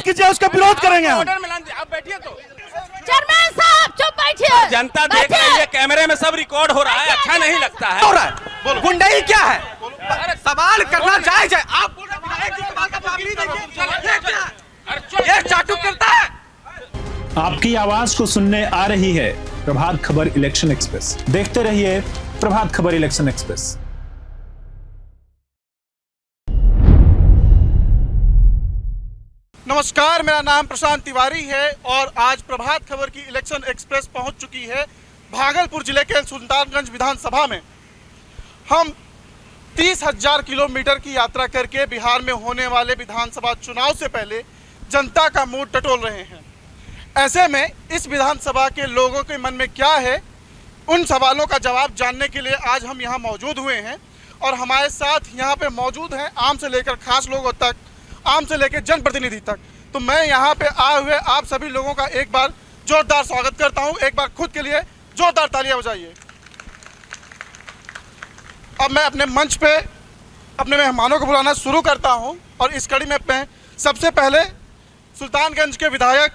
कीजिए, उसका विरोध करेंगे हम। आप बैठिए तो। चेयरमैन साहब चुप बैठिए। जनता देख रही है, कैमरे में सब रिकॉर्ड हो रहा है, अच्छा नहीं लगता है। हो रहा है गुंडाई क्या है? सवाल करना जायज है। आप बोल रहे हैं विधायक जी सवाल का जवाब नहीं देंगे, ये चाटू करता है। आपकी आवाज को सुनने आ रही है प्रभात खबर इलेक्शन एक्सप्रेस। देखते रहिए प्रभात खबर इलेक्शन एक्सप्रेस। नमस्कार, मेरा नाम प्रशांत तिवारी है और आज प्रभात खबर की इलेक्शन एक्सप्रेस पहुंच चुकी है भागलपुर जिले के सुल्तानगंज विधानसभा में। हम 30,000 किलोमीटर की यात्रा करके बिहार में होने वाले विधानसभा चुनाव से पहले जनता का मूड टटोल रहे हैं। ऐसे में इस विधानसभा के लोगों के मन में क्या है, उन सवालों का जवाब जानने के लिए आज हम यहाँ मौजूद हुए हैं। और हमारे साथ यहाँ पे मौजूद हैं आम से लेकर खास लोगों तक, आम से लेकर जनप्रतिनिधि तक। तो मैं यहाँ पे आए हुए आप सभी लोगों का एक बार जोरदार स्वागत करता हूँ। एक बार खुद के लिए जोरदार तालियां बजाइए। अब मैं अपने मंच पे अपने मेहमानों को बुलाना शुरू करता हूँ और इस कड़ी में मैं सबसे पहले सुल्तानगंज के विधायक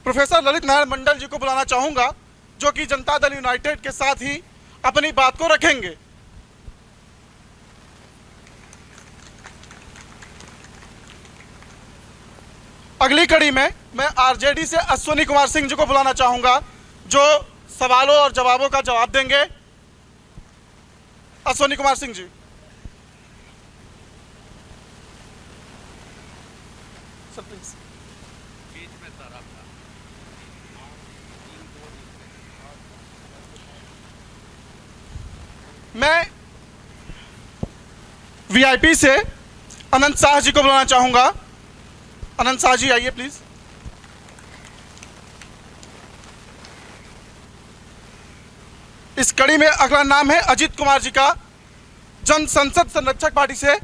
प्रोफेसर ललित नारायण मंडल जी को बुलाना चाहूँगा, जो कि जनता दल यूनाइटेड के साथ ही अपनी बात को रखेंगे। अगली कड़ी में मैं आरजेडी से अश्विनी कुमार सिंह जी को बुलाना चाहूंगा, जो सवालों और जवाबों का जवाब देंगे। अश्विनी कुमार सिंह जी। Sir please. मैं वीआईपी से अनंत शाह जी को बुलाना चाहूंगा। अनंत शाह जी आइए प्लीज। इस कड़ी में अगला नाम है अजीत कुमार जी का, जन संसद संरक्षक पार्टी से।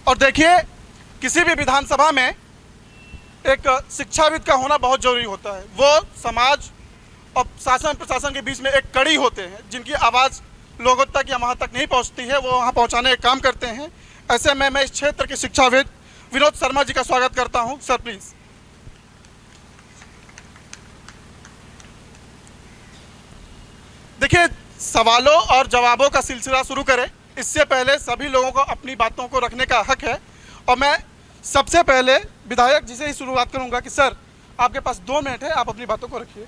और देखिए, किसी भी विधानसभा में एक शिक्षाविद का होना बहुत जरूरी होता है। वो समाज और शासन प्रशासन के बीच में एक कड़ी होते हैं, जिनकी आवाज़ लोगों तक या वहाँ तक नहीं पहुँचती है, वो वहाँ पहुँचाने का काम करते हैं। ऐसे में मैं इस क्षेत्र के शिक्षाविद विनोद शर्मा जी का स्वागत करता हूँ। Sir please. देखिए, सवालों और जवाबों का सिलसिला शुरू करें इससे पहले सभी लोगों को अपनी बातों को रखने का हक है। और मैं सबसे पहले विधायक जी से ही शुरुआत करूंगा कि सर, आपके पास 2 मिनट है, आप अपनी बातों को रखिए।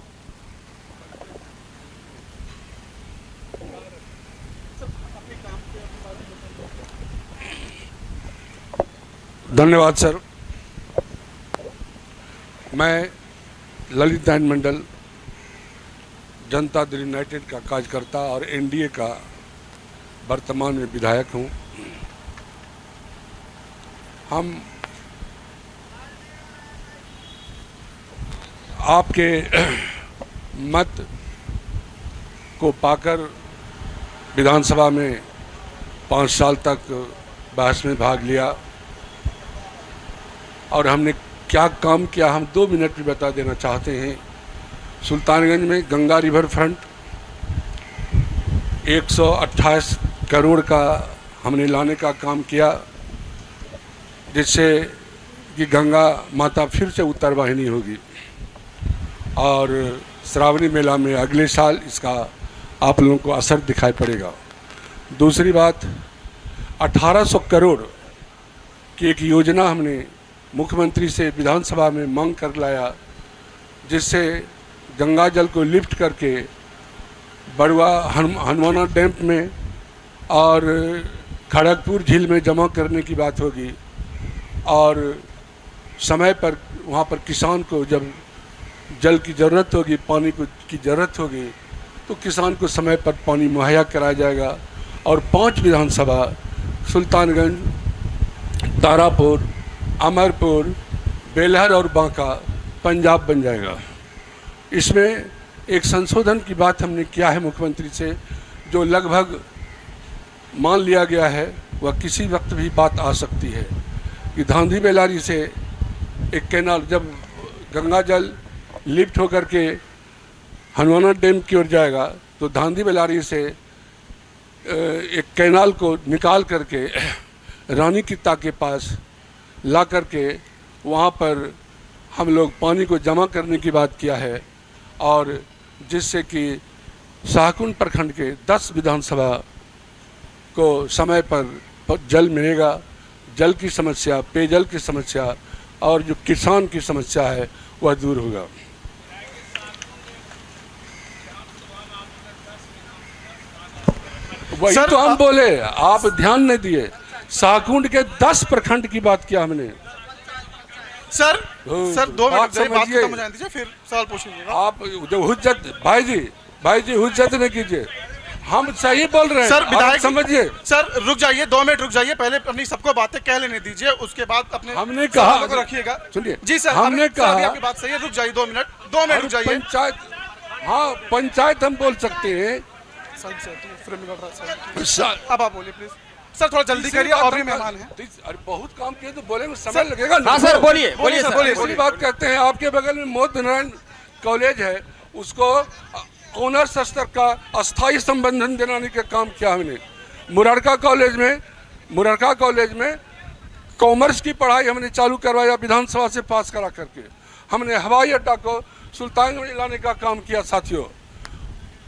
धन्यवाद सर। मैं ललित नारायण मंडल, जनता दल यूनाइटेड का कार्यकर्ता और एनडीए का वर्तमान में विधायक हूं। हम आपके मत को पाकर विधानसभा में 5 साल तक बहस में भाग लिया और हमने क्या काम किया हम 2 मिनट में बता देना चाहते हैं। सुल्तानगंज में गंगा रिवर फ्रंट 128 करोड़ का हमने लाने का काम किया, जिससे कि गंगा माता फिर से उत्तर वाहिनी होगी और श्रावणी मेला में अगले साल इसका आप लोगों को असर दिखाई पड़ेगा। दूसरी बात, 1800 करोड़ की एक योजना हमने मुख्यमंत्री से विधानसभा में मांग कर लाया, जिससे गंगा जल को लिफ्ट करके बड़ुआ हनुमाना डैम में और खड़गपुर झील में जमा करने की बात होगी। और समय पर वहाँ पर किसान को जब जल की ज़रूरत होगी, पानी की ज़रूरत होगी, तो किसान को समय पर पानी मुहैया कराया जाएगा। और 5 विधानसभा सुल्तानगंज, तारापुर, अमरपुर, बेलहर और बांका पंजाब बन जाएगा। इसमें एक संशोधन की बात हमने किया है मुख्यमंत्री से, जो लगभग मान लिया गया है, वह किसी वक्त भी बात आ सकती है कि धांधी बेलारी से एक कैनाल, जब गंगा जल लिफ्ट होकर के हनुमाना डैम की ओर जाएगा तो धांधी बेलारी से एक कैनाल को निकाल करके रानी की ताक के पास ला करके वहाँ पर हम लोग पानी को जमा करने की बात किया है, और जिससे कि शाहकुंड प्रखंड के 10 विधानसभा को समय पर जल मिलेगा। जल की समस्या, पेयजल की समस्या और जो किसान की समस्या है वह दूर होगा। वही सर, तो हम बोले, आप ध्यान नहीं दिए। शाहकुंड के 10 प्रखंड की बात किया हमने। सर 2 मिनट बात मेरी बात समझिए। खत्म हो जाने दीजिए, फिर सवाल पूछिएगा। आप जो हुज्जत भाई जी हुज्जत नहीं कीजिए, हम सही बोल रहे हैं। सर आप विधायक समझिए। सर रुक जाइए, 2 मिनट रुक जाइए, पहले अपनी सबको बातें कह लेने दीजिए, उसके बाद अपने हमने कहा- सवालों को रखिएगा। सुनिए, जी सर, हमने सर, अभी कहा- आपकी बात सही है, रुक जाइए 2 मिनट रुक जाइए। पंचायत, हाँ पंचायत हम बोल सकते हैं। अब आप बोलिए प्लीज सर, थोड़ा जल्दी करिए, और भी मेहमान हैं। अरे बहुत काम किए तो बोलेंगे, समय लगेगा। हाँ सर, बोलिए बोलिए सर, बोलिए। दूसरी बात कहते हैं, आपके बगल में मोदी नारायण कॉलेज है, उसको ऑनर्स स्तर का अस्थायी संबंधन दिलाने का काम किया हमने। मुरारका कॉलेज में कॉमर्स की पढ़ाई हमने चालू करवाया, विधानसभा से पास करा करके। हमने हवाई अड्डा को सुल्तानगंज लाने का काम किया। साथियों,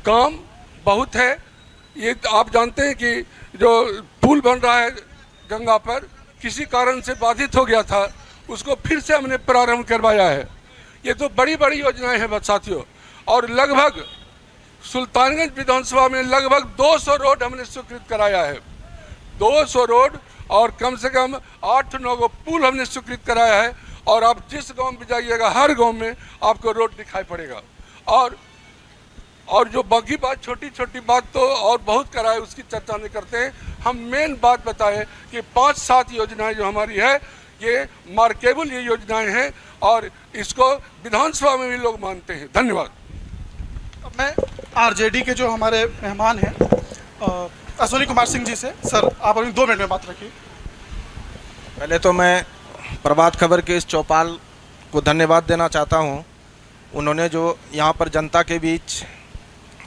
काम बहुत है। ये आप जानते हैं कि जो पुल बन रहा है गंगा पर, किसी कारण से बाधित हो गया था, उसको फिर से हमने प्रारंभ करवाया है। ये तो बड़ी बड़ी योजनाएं हैं साथियों। और लगभग सुल्तानगंज विधानसभा में लगभग 200 रोड हमने स्वीकृत कराया है। 200 रोड और कम से कम 8-9 गो पुल हमने स्वीकृत कराया है। और आप जिस गांव में जाइएगा, हर गांव में आपको रोड दिखाई पड़ेगा। और जो बाकी बात, छोटी छोटी बात तो और बहुत कराए, उसकी चर्चा नहीं करते हैं। हम मेन बात बताएं कि 5-7 योजनाएं जो हमारी है, ये मार्केबल ये योजनाएं हैं, और इसको विधानसभा में भी लोग मानते हैं। धन्यवाद। अब मैं आरजेडी के जो हमारे मेहमान हैं अश्विनी कुमार सिंह जी से, सर आप अभी 2 मिनट में बात रखिए। पहले तो मैं प्रभात खबर के इस चौपाल को धन्यवाद देना चाहता हूं। उन्होंने जो यहाँ पर जनता के बीच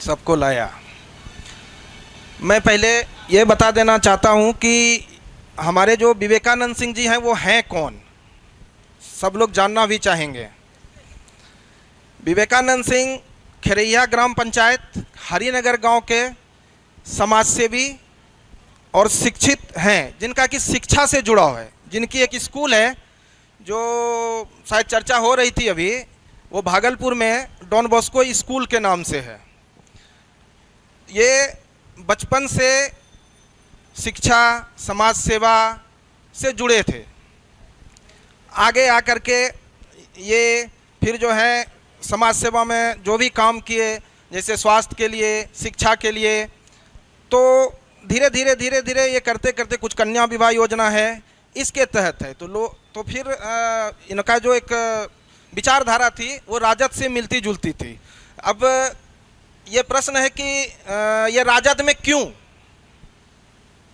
सबको लाया। मैं पहले ये बता देना चाहता हूं कि हमारे जो विवेकानंद सिंह जी हैं वो हैं कौन, सब लोग जानना भी चाहेंगे। विवेकानंद सिंह खेरैया ग्राम पंचायत हरिनगर गांव के समाजसेवी और शिक्षित हैं, जिनका कि शिक्षा से जुड़ा है। जिनकी एक स्कूल है जो शायद चर्चा हो रही थी अभी, वो भागलपुर में डॉन बॉस्को स्कूल के नाम से है। ये बचपन से शिक्षा, समाज सेवा से जुड़े थे। आगे आकर के ये फिर जो है समाज सेवा में जो भी काम किए, जैसे स्वास्थ्य के लिए, शिक्षा के लिए, तो धीरे धीरे ये करते करते कुछ कन्या विवाह योजना है, इसके तहत है। तो फिर इनका जो एक विचारधारा थी वो राजद से मिलती जुलती थी। अब ये प्रश्न है कि ये राजद में क्यों,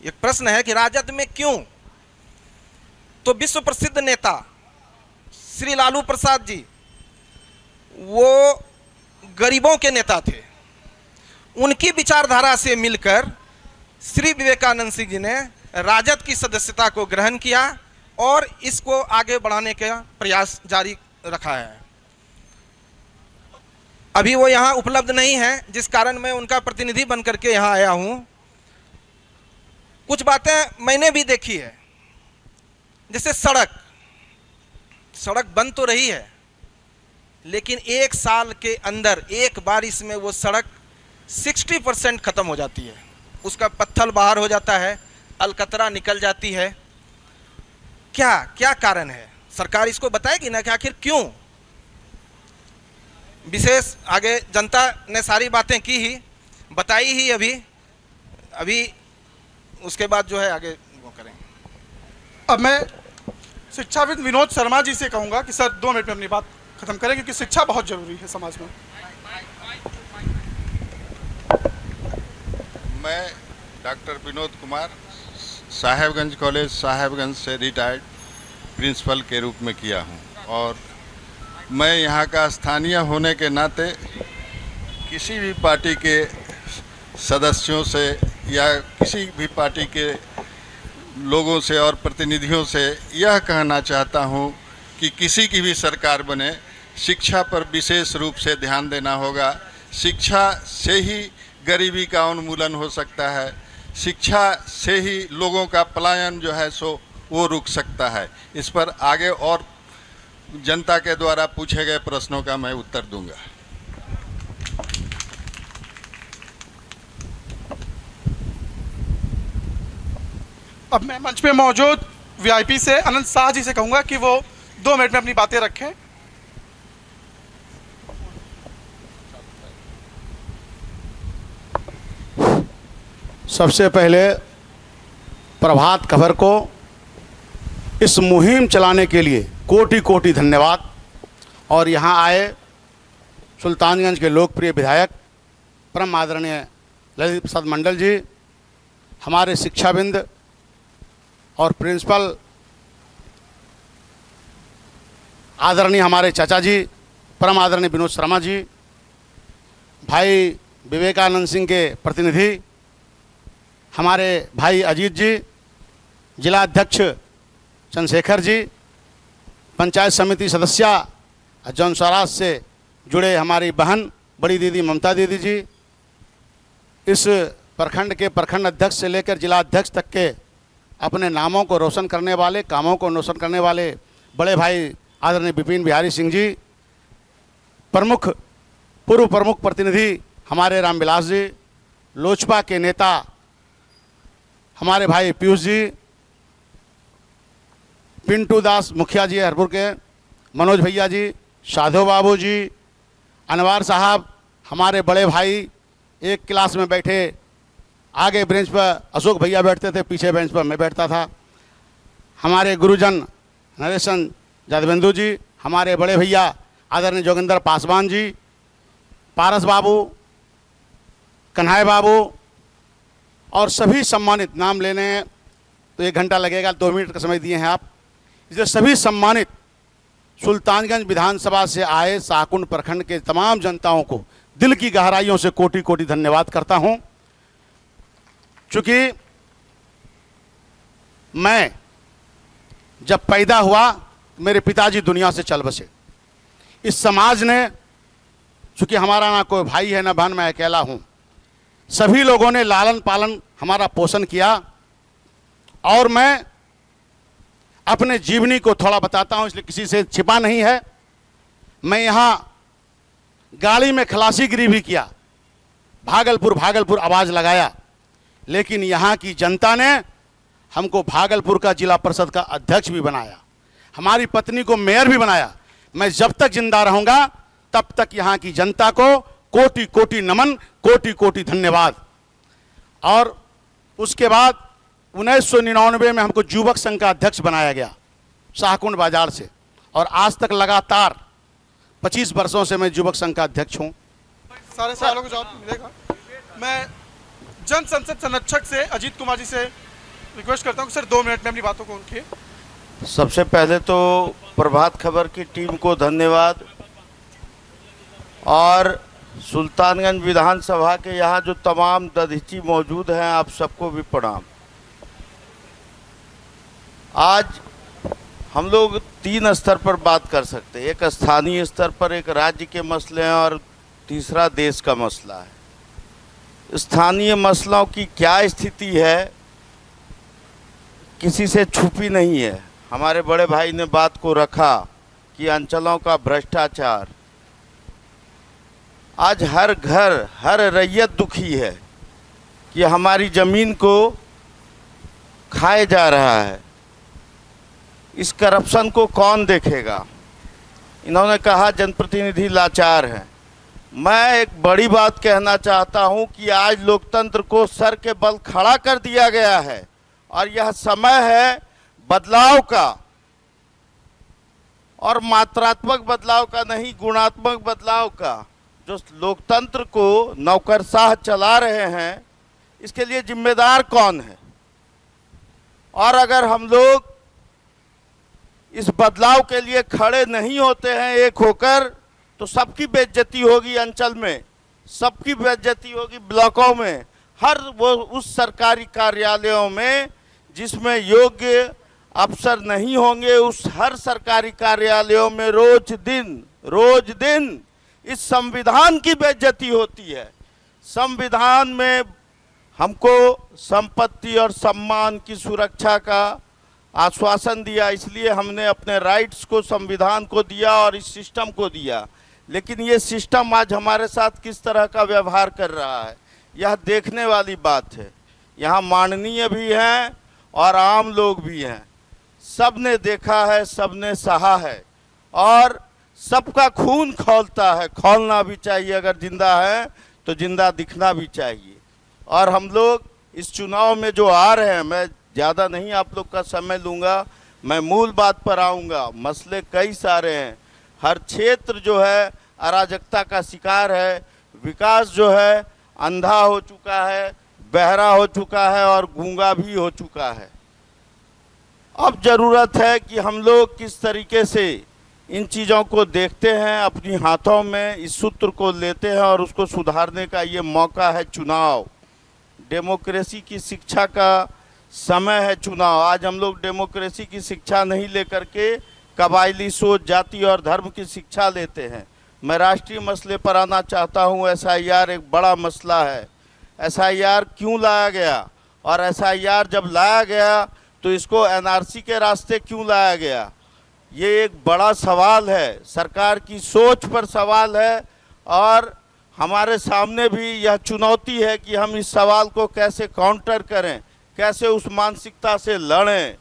एक प्रश्न है कि राजद में क्यों। तो विश्व प्रसिद्ध नेता श्री लालू प्रसाद जी वो गरीबों के नेता थे। उनकी विचारधारा से मिलकर श्री विवेकानंद सिंह जी ने राजद की सदस्यता को ग्रहण किया और इसको आगे बढ़ाने का प्रयास जारी रखा है। अभी वो यहाँ उपलब्ध नहीं है, जिस कारण मैं उनका प्रतिनिधि बनकर के यहाँ आया हूँ। कुछ बातें मैंने भी देखी है, जैसे सड़क बन तो रही है, लेकिन 1 साल के अंदर एक बारिश में वो सड़क 60% खत्म हो जाती है। उसका पत्थर बाहर हो जाता है, अलकतरा निकल जाती है। क्या कारण है? सरकार इसको बताएगी ना कि आखिर क्यों। विशेष आगे जनता ने सारी बातें की ही, बताई ही अभी उसके बाद जो है आगे वो करेंगे। अब मैं शिक्षाविद विनोद शर्मा जी से कहूँगा कि सर 2 मिनट में अपनी बात खत्म करें, क्योंकि शिक्षा बहुत जरूरी है समाज में। मैं डॉक्टर विनोद कुमार साहेबगंज कॉलेज साहेबगंज से रिटायर्ड प्रिंसिपल के रूप में किया हूं, और मैं यहां का स्थानीय होने के नाते किसी भी पार्टी के सदस्यों से या किसी भी पार्टी के लोगों से और प्रतिनिधियों से यह कहना चाहता हूं कि किसी की भी सरकार बने, शिक्षा पर विशेष रूप से ध्यान देना होगा। शिक्षा से ही गरीबी का उन्मूलन हो सकता है, शिक्षा से ही लोगों का पलायन जो है सो वो रुक सकता है। इस पर आगे और जनता के द्वारा पूछे गए प्रश्नों का मैं उत्तर दूंगा। अब मैं मंच पे मौजूद वीआईपी से अनंत शाह जी से कहूंगा कि वो 2 मिनट में अपनी बातें रखें। सबसे पहले प्रभात खबर को इस मुहिम चलाने के लिए कोटि कोटि धन्यवाद। और यहाँ आए सुल्तानगंज के लोकप्रिय विधायक परम आदरणीय ललित प्रसाद मंडल जी, हमारे शिक्षाविंद और प्रिंसिपल आदरणीय हमारे चाचा जी परम आदरणीय विनोद शर्मा जी, भाई विवेकानंद सिंह के प्रतिनिधि हमारे भाई अजीत जी, जिला अध्यक्ष चंद्रशेखर जी, पंचायत समिति सदस्या जौन स्वराज से जुड़े हमारी बहन बड़ी दीदी ममता दीदी जी, इस प्रखंड के प्रखंड अध्यक्ष से लेकर जिला अध्यक्ष तक के अपने नामों को रोशन करने वाले, कामों को रोशन करने वाले बड़े भाई आदरणीय विपिन बिहारी सिंह जी, पूर्व प्रमुख प्रतिनिधि हमारे रामविलास जी, लोजपा के नेता हमारे भाई पीयूष जी, पिंटू दास मुखिया जी हरपुर के, मनोज भैया जी, साधो बाबू जी, अनवार साहब, हमारे बड़े भाई एक क्लास में बैठे, आगे बेंच पर अशोक भैया बैठते थे, पीछे बेंच पर मैं बैठता था, हमारे गुरुजन नरेशन जादवेंदु जी, हमारे बड़े भैया आदरणीय जोगिंदर पासवान जी, पारस बाबू, कन्हाई बाबू और सभी सम्मानित, नाम लेने तो 1 घंटा लगेगा, 2 मिनट का समय दिए हैं आप, इसलिए सभी सम्मानित सुल्तानगंज विधानसभा से आए शाहकुंड प्रखंड के तमाम जनताओं को दिल की गहराइयों से कोटि कोटि धन्यवाद करता हूं। चूँकि मैं जब पैदा हुआ मेरे पिताजी दुनिया से चल बसे, इस समाज ने, चूँकि हमारा ना कोई भाई है ना बहन, मैं अकेला हूं, सभी लोगों ने लालन पालन हमारा पोषण किया। और मैं अपने जीवनी को थोड़ा बताता हूं, इसलिए किसी से छिपा नहीं है। मैं यहाँ गाड़ी में खलासीगिरी भी किया, भागलपुर आवाज़ लगाया, लेकिन यहाँ की जनता ने हमको भागलपुर का जिला परिषद का अध्यक्ष भी बनाया, हमारी पत्नी को मेयर भी बनाया। मैं जब तक जिंदा रहूँगा तब तक यहाँ की जनता को कोटि कोटि नमन, कोटि कोटि धन्यवाद। और उसके बाद 1999 में हमको युवक संघ का अध्यक्ष बनाया गया शाहकुंड बाजार से, और आज तक लगातार 25 वर्षों से मैं युवक संघ का अध्यक्ष हूँ। सारे सवालों को जवाब मिलेगा। मैं जन संसद संरक्षक से अजीत कुमार जी से रिक्वेस्ट करता हूँ कि सर 2 मिनट में अपनी बातों को उनकी। सबसे पहले तो प्रभात खबर की टीम को धन्यवाद, और सुल्तानगंज विधानसभा के यहाँ जो तमाम दधीची मौजूद हैं, आप सबको भी प्रणाम। आज हम लोग 3 स्तर पर बात कर सकते हैं, एक स्थानीय स्तर पर, एक राज्य के मसले हैं और तीसरा देश का मसला है। स्थानीय मसलों की क्या स्थिति है किसी से छुपी नहीं है। हमारे बड़े भाई ने बात को रखा कि अंचलों का भ्रष्टाचार, आज हर घर हर रैयत दुखी है कि हमारी ज़मीन को खाए जा रहा है। इस करप्शन को कौन देखेगा। इन्होंने कहा जनप्रतिनिधि लाचार हैं। मैं एक बड़ी बात कहना चाहता हूं कि आज लोकतंत्र को सर के बल खड़ा कर दिया गया है और यह समय है बदलाव का, और मात्रात्मक बदलाव का नहीं, गुणात्मक बदलाव का। जो लोकतंत्र को नौकरशाह चला रहे हैं, इसके लिए जिम्मेदार कौन है। और अगर हम लोग इस बदलाव के लिए खड़े नहीं होते हैं एक होकर, तो सबकी बेइज्जती होगी अंचल में, सबकी बेइज्जती होगी ब्लॉकों में, हर वो उस सरकारी कार्यालयों में जिसमें योग्य अफसर नहीं होंगे, उस हर सरकारी कार्यालयों में रोज दिन इस संविधान की बेइज्जती होती है। संविधान में हमको संपत्ति और सम्मान की सुरक्षा का आश्वासन दिया, इसलिए हमने अपने राइट्स को संविधान को दिया और इस सिस्टम को दिया। लेकिन ये सिस्टम आज हमारे साथ किस तरह का व्यवहार कर रहा है, यह देखने वाली बात है। यहाँ माननीय भी हैं और आम लोग भी हैं, सब ने देखा है, सब ने सहा है और सबका खून खौलता है। खौलना भी चाहिए, अगर जिंदा है तो जिंदा दिखना भी चाहिए। और हम लोग इस चुनाव में जो आ रहे हैं, मैं ज़्यादा नहीं आप लोग का समय लूँगा, मैं मूल बात पर आऊँगा। मसले कई सारे हैं, हर क्षेत्र जो है अराजकता का शिकार है, विकास जो है अंधा हो चुका है, बहरा हो चुका है और गूंगा भी हो चुका है। अब ज़रूरत है कि हम लोग किस तरीके से इन चीज़ों को देखते हैं, अपनी हाथों में इस सूत्र को लेते हैं और उसको सुधारने का ये मौका है चुनाव। डेमोक्रेसी की शिक्षा का समय है चुनाव। आज हम लोग डेमोक्रेसी की शिक्षा नहीं लेकर के कबायली सोच, जाति और धर्म की शिक्षा लेते हैं। मैं राष्ट्रीय मसले पर आना चाहता हूँ। SIR एक बड़ा मसला है। SIR क्यों लाया गया और SIR जब लाया गया तो इसको NRC के रास्ते क्यों लाया गया, ये एक बड़ा सवाल है, सरकार की सोच पर सवाल है। और हमारे सामने भी यह चुनौती है कि हम इस सवाल को कैसे काउंटर करें, कैसे उस मानसिकता से लड़ें,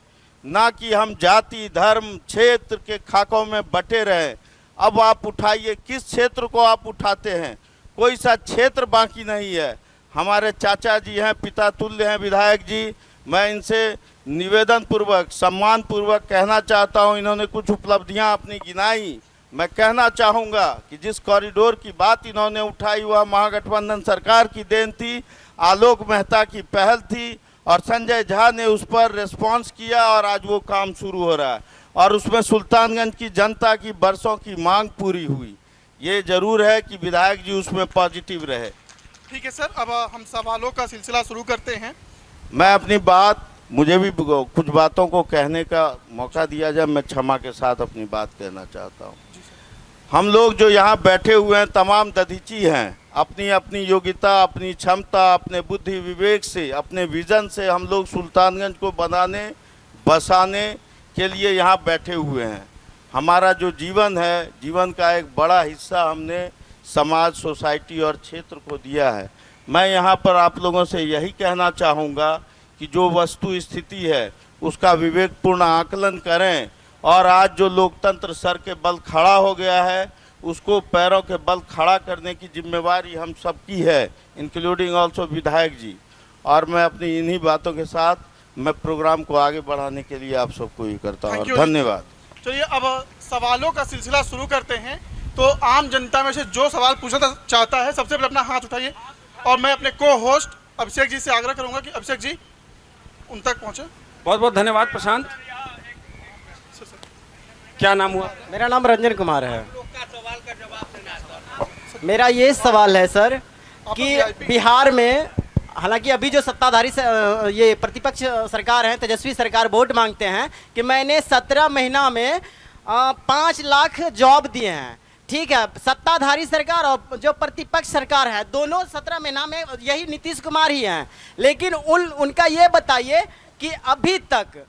ना कि हम जाति धर्म क्षेत्र के खाकों में बटे रहें। अब आप उठाइए, किस क्षेत्र को आप उठाते हैं, कोई सा क्षेत्र बाकी नहीं है। हमारे चाचा जी हैं, पिता तुल्य हैं विधायक जी, मैं इनसे निवेदन पूर्वक सम्मान पूर्वक कहना चाहता हूं, इन्होंने कुछ उपलब्धियां अपनी गिनाई। मैं कहना चाहूँगा कि जिस कॉरिडोर की बात इन्होंने उठाई वह महागठबंधन सरकार की देन थी, आलोक मेहता की पहल थी और संजय झा ने उस पर रिस्पॉन्स किया और आज वो काम शुरू हो रहा है और उसमें सुल्तानगंज की जनता की बरसों की मांग पूरी हुई। ये जरूर है कि विधायक जी उसमें पॉजिटिव रहे। ठीक है सर, अब हम सवालों का सिलसिला शुरू करते हैं। मैं अपनी बात, मुझे भी कुछ बातों को कहने का मौका दिया जाए, मैं क्षमा के साथ अपनी बात कहना चाहता हूँ। हम लोग जो यहाँ बैठे हुए हैं तमाम दधीची हैं, अपनी अपनी योग्यता, अपनी क्षमता, अपने बुद्धि विवेक से, अपने विज़न से हम लोग सुल्तानगंज को बनाने बसाने के लिए यहाँ बैठे हुए हैं। हमारा जो जीवन है, जीवन का एक बड़ा हिस्सा हमने समाज, सोसाइटी और क्षेत्र को दिया है। मैं यहाँ पर आप लोगों से यही कहना चाहूँगा कि जो वस्तु स्थिति है उसका विवेकपूर्ण आकलन करें और आज जो लोकतंत्र सर के बल खड़ा हो गया है उसको पैरों के बल खड़ा करने की जिम्मेवारी हम सबकी है, इंक्लूडिंग ऑल्सो विधायक जी। और मैं अपनी इन्हीं बातों के साथ मैं प्रोग्राम को आगे बढ़ाने के लिए आप सबको ये करता हूँ। धन्यवाद। चलिए अब सवालों का सिलसिला शुरू करते हैं। तो आम जनता में से जो सवाल पूछना चाहता है सबसे पहले अपना हाथ उठाइए और मैं अपने को होस्ट अभिषेक जी से आग्रह करूंगा कि अभिषेक जी उन तक पहुंचे। बहुत बहुत धन्यवाद प्रशांत। क्या नाम हुआ? मेरा नाम रंजन कुमार है। मेरा ये सवाल है सर कि बिहार में हालांकि अभी जो सत्ताधारी ये प्रतिपक्ष सरकार है, तेजस्वी सरकार, वोट मांगते हैं कि मैंने 17 महीना में 5 लाख जॉब दिए हैं। ठीक है, सत्ताधारी सरकार और जो प्रतिपक्ष सरकार है दोनों 17 महीना में यही नीतीश कुमार ही हैं। लेकिन उनका ये बताइए कि अभी तक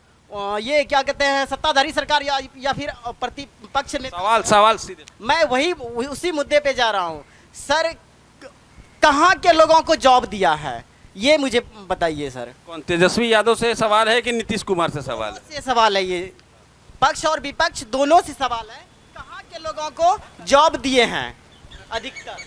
ये क्या कहते हैं सत्ताधारी सरकार या फिर प्रतिपक्ष ने सवाल सीधे मैं वही उसी मुद्दे पे जा रहा हूँ सर, कहाँ के लोगों को जॉब दिया है ये मुझे बताइए सर। कौन, तेजस्वी यादव से सवाल है कि नीतीश कुमार से सवाल है? से सवाल है, ये पक्ष और विपक्ष दोनों से सवाल है, कहाँ के लोगों को जॉब दिए हैं अधिकतर?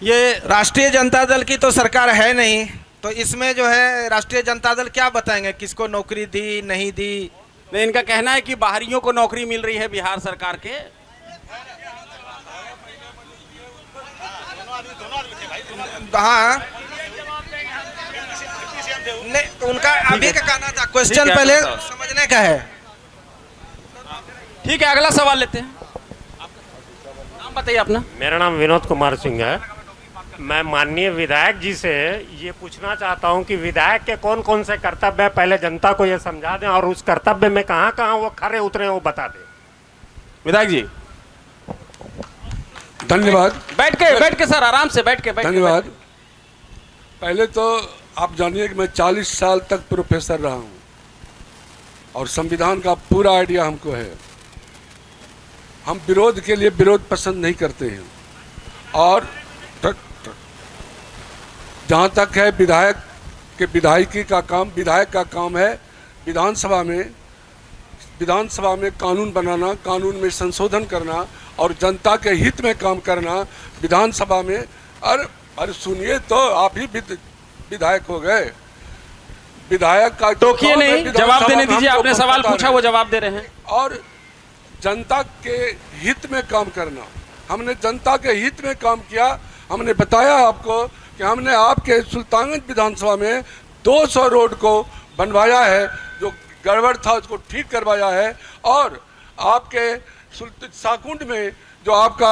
ये राष्ट्रीय जनता दल की तो सरकार है नहीं, तो इसमें जो है राष्ट्रीय जनता दल क्या बताएंगे किसको नौकरी दी नहीं दी? नहीं, इनका कहना है कि बाहरियों को नौकरी मिल रही है बिहार सरकार के। हाँ, नहीं उनका अभी का कहना था, क्वेश्चन पहले समझने का है। ठीक है, अगला सवाल लेते हैं। नाम बताइए अपना। मेरा नाम विनोद कुमार सिंह है। मैं माननीय विधायक जी से ये पूछना चाहता हूं कि विधायक के कौन कौन से कर्तव्य है, पहले जनता को ये समझा दें और उस कर्तव्य में कहां कहां वो खरे उतरे हैं वो बता दें। विधायक जी धन्यवाद। बैठ के सर, आराम से बैठ के धन्यवाद। पहले तो आप जानिए कि मैं 40 साल तक प्रोफेसर रहा हूं और संविधान का पूरा आइडिया हमको है। हम विरोध के लिए विरोध पसंद नहीं करते हैं। और जहाँ तक है विधायक के विधायकी का काम, विधायक का काम है विधानसभा में कानून बनाना, कानून में संशोधन करना और जनता के हित में काम करना विधानसभा में। अरे सुनिए तो, आप ही विधायक हो गए। विधायक का टोकिए नहीं, जवाब देने दीजिए। आपने सवाल पूछा, वो जवाब दे रहे हैं। और जनता के हित में काम करना, हमने जनता के हित में काम किया। हमने बताया आपको कि हमने आपके सुल्तानगंज विधानसभा में 200 रोड को बनवाया है, जो गड़बड़ था उसको ठीक करवाया है। और आपके साकुंड में जो आपका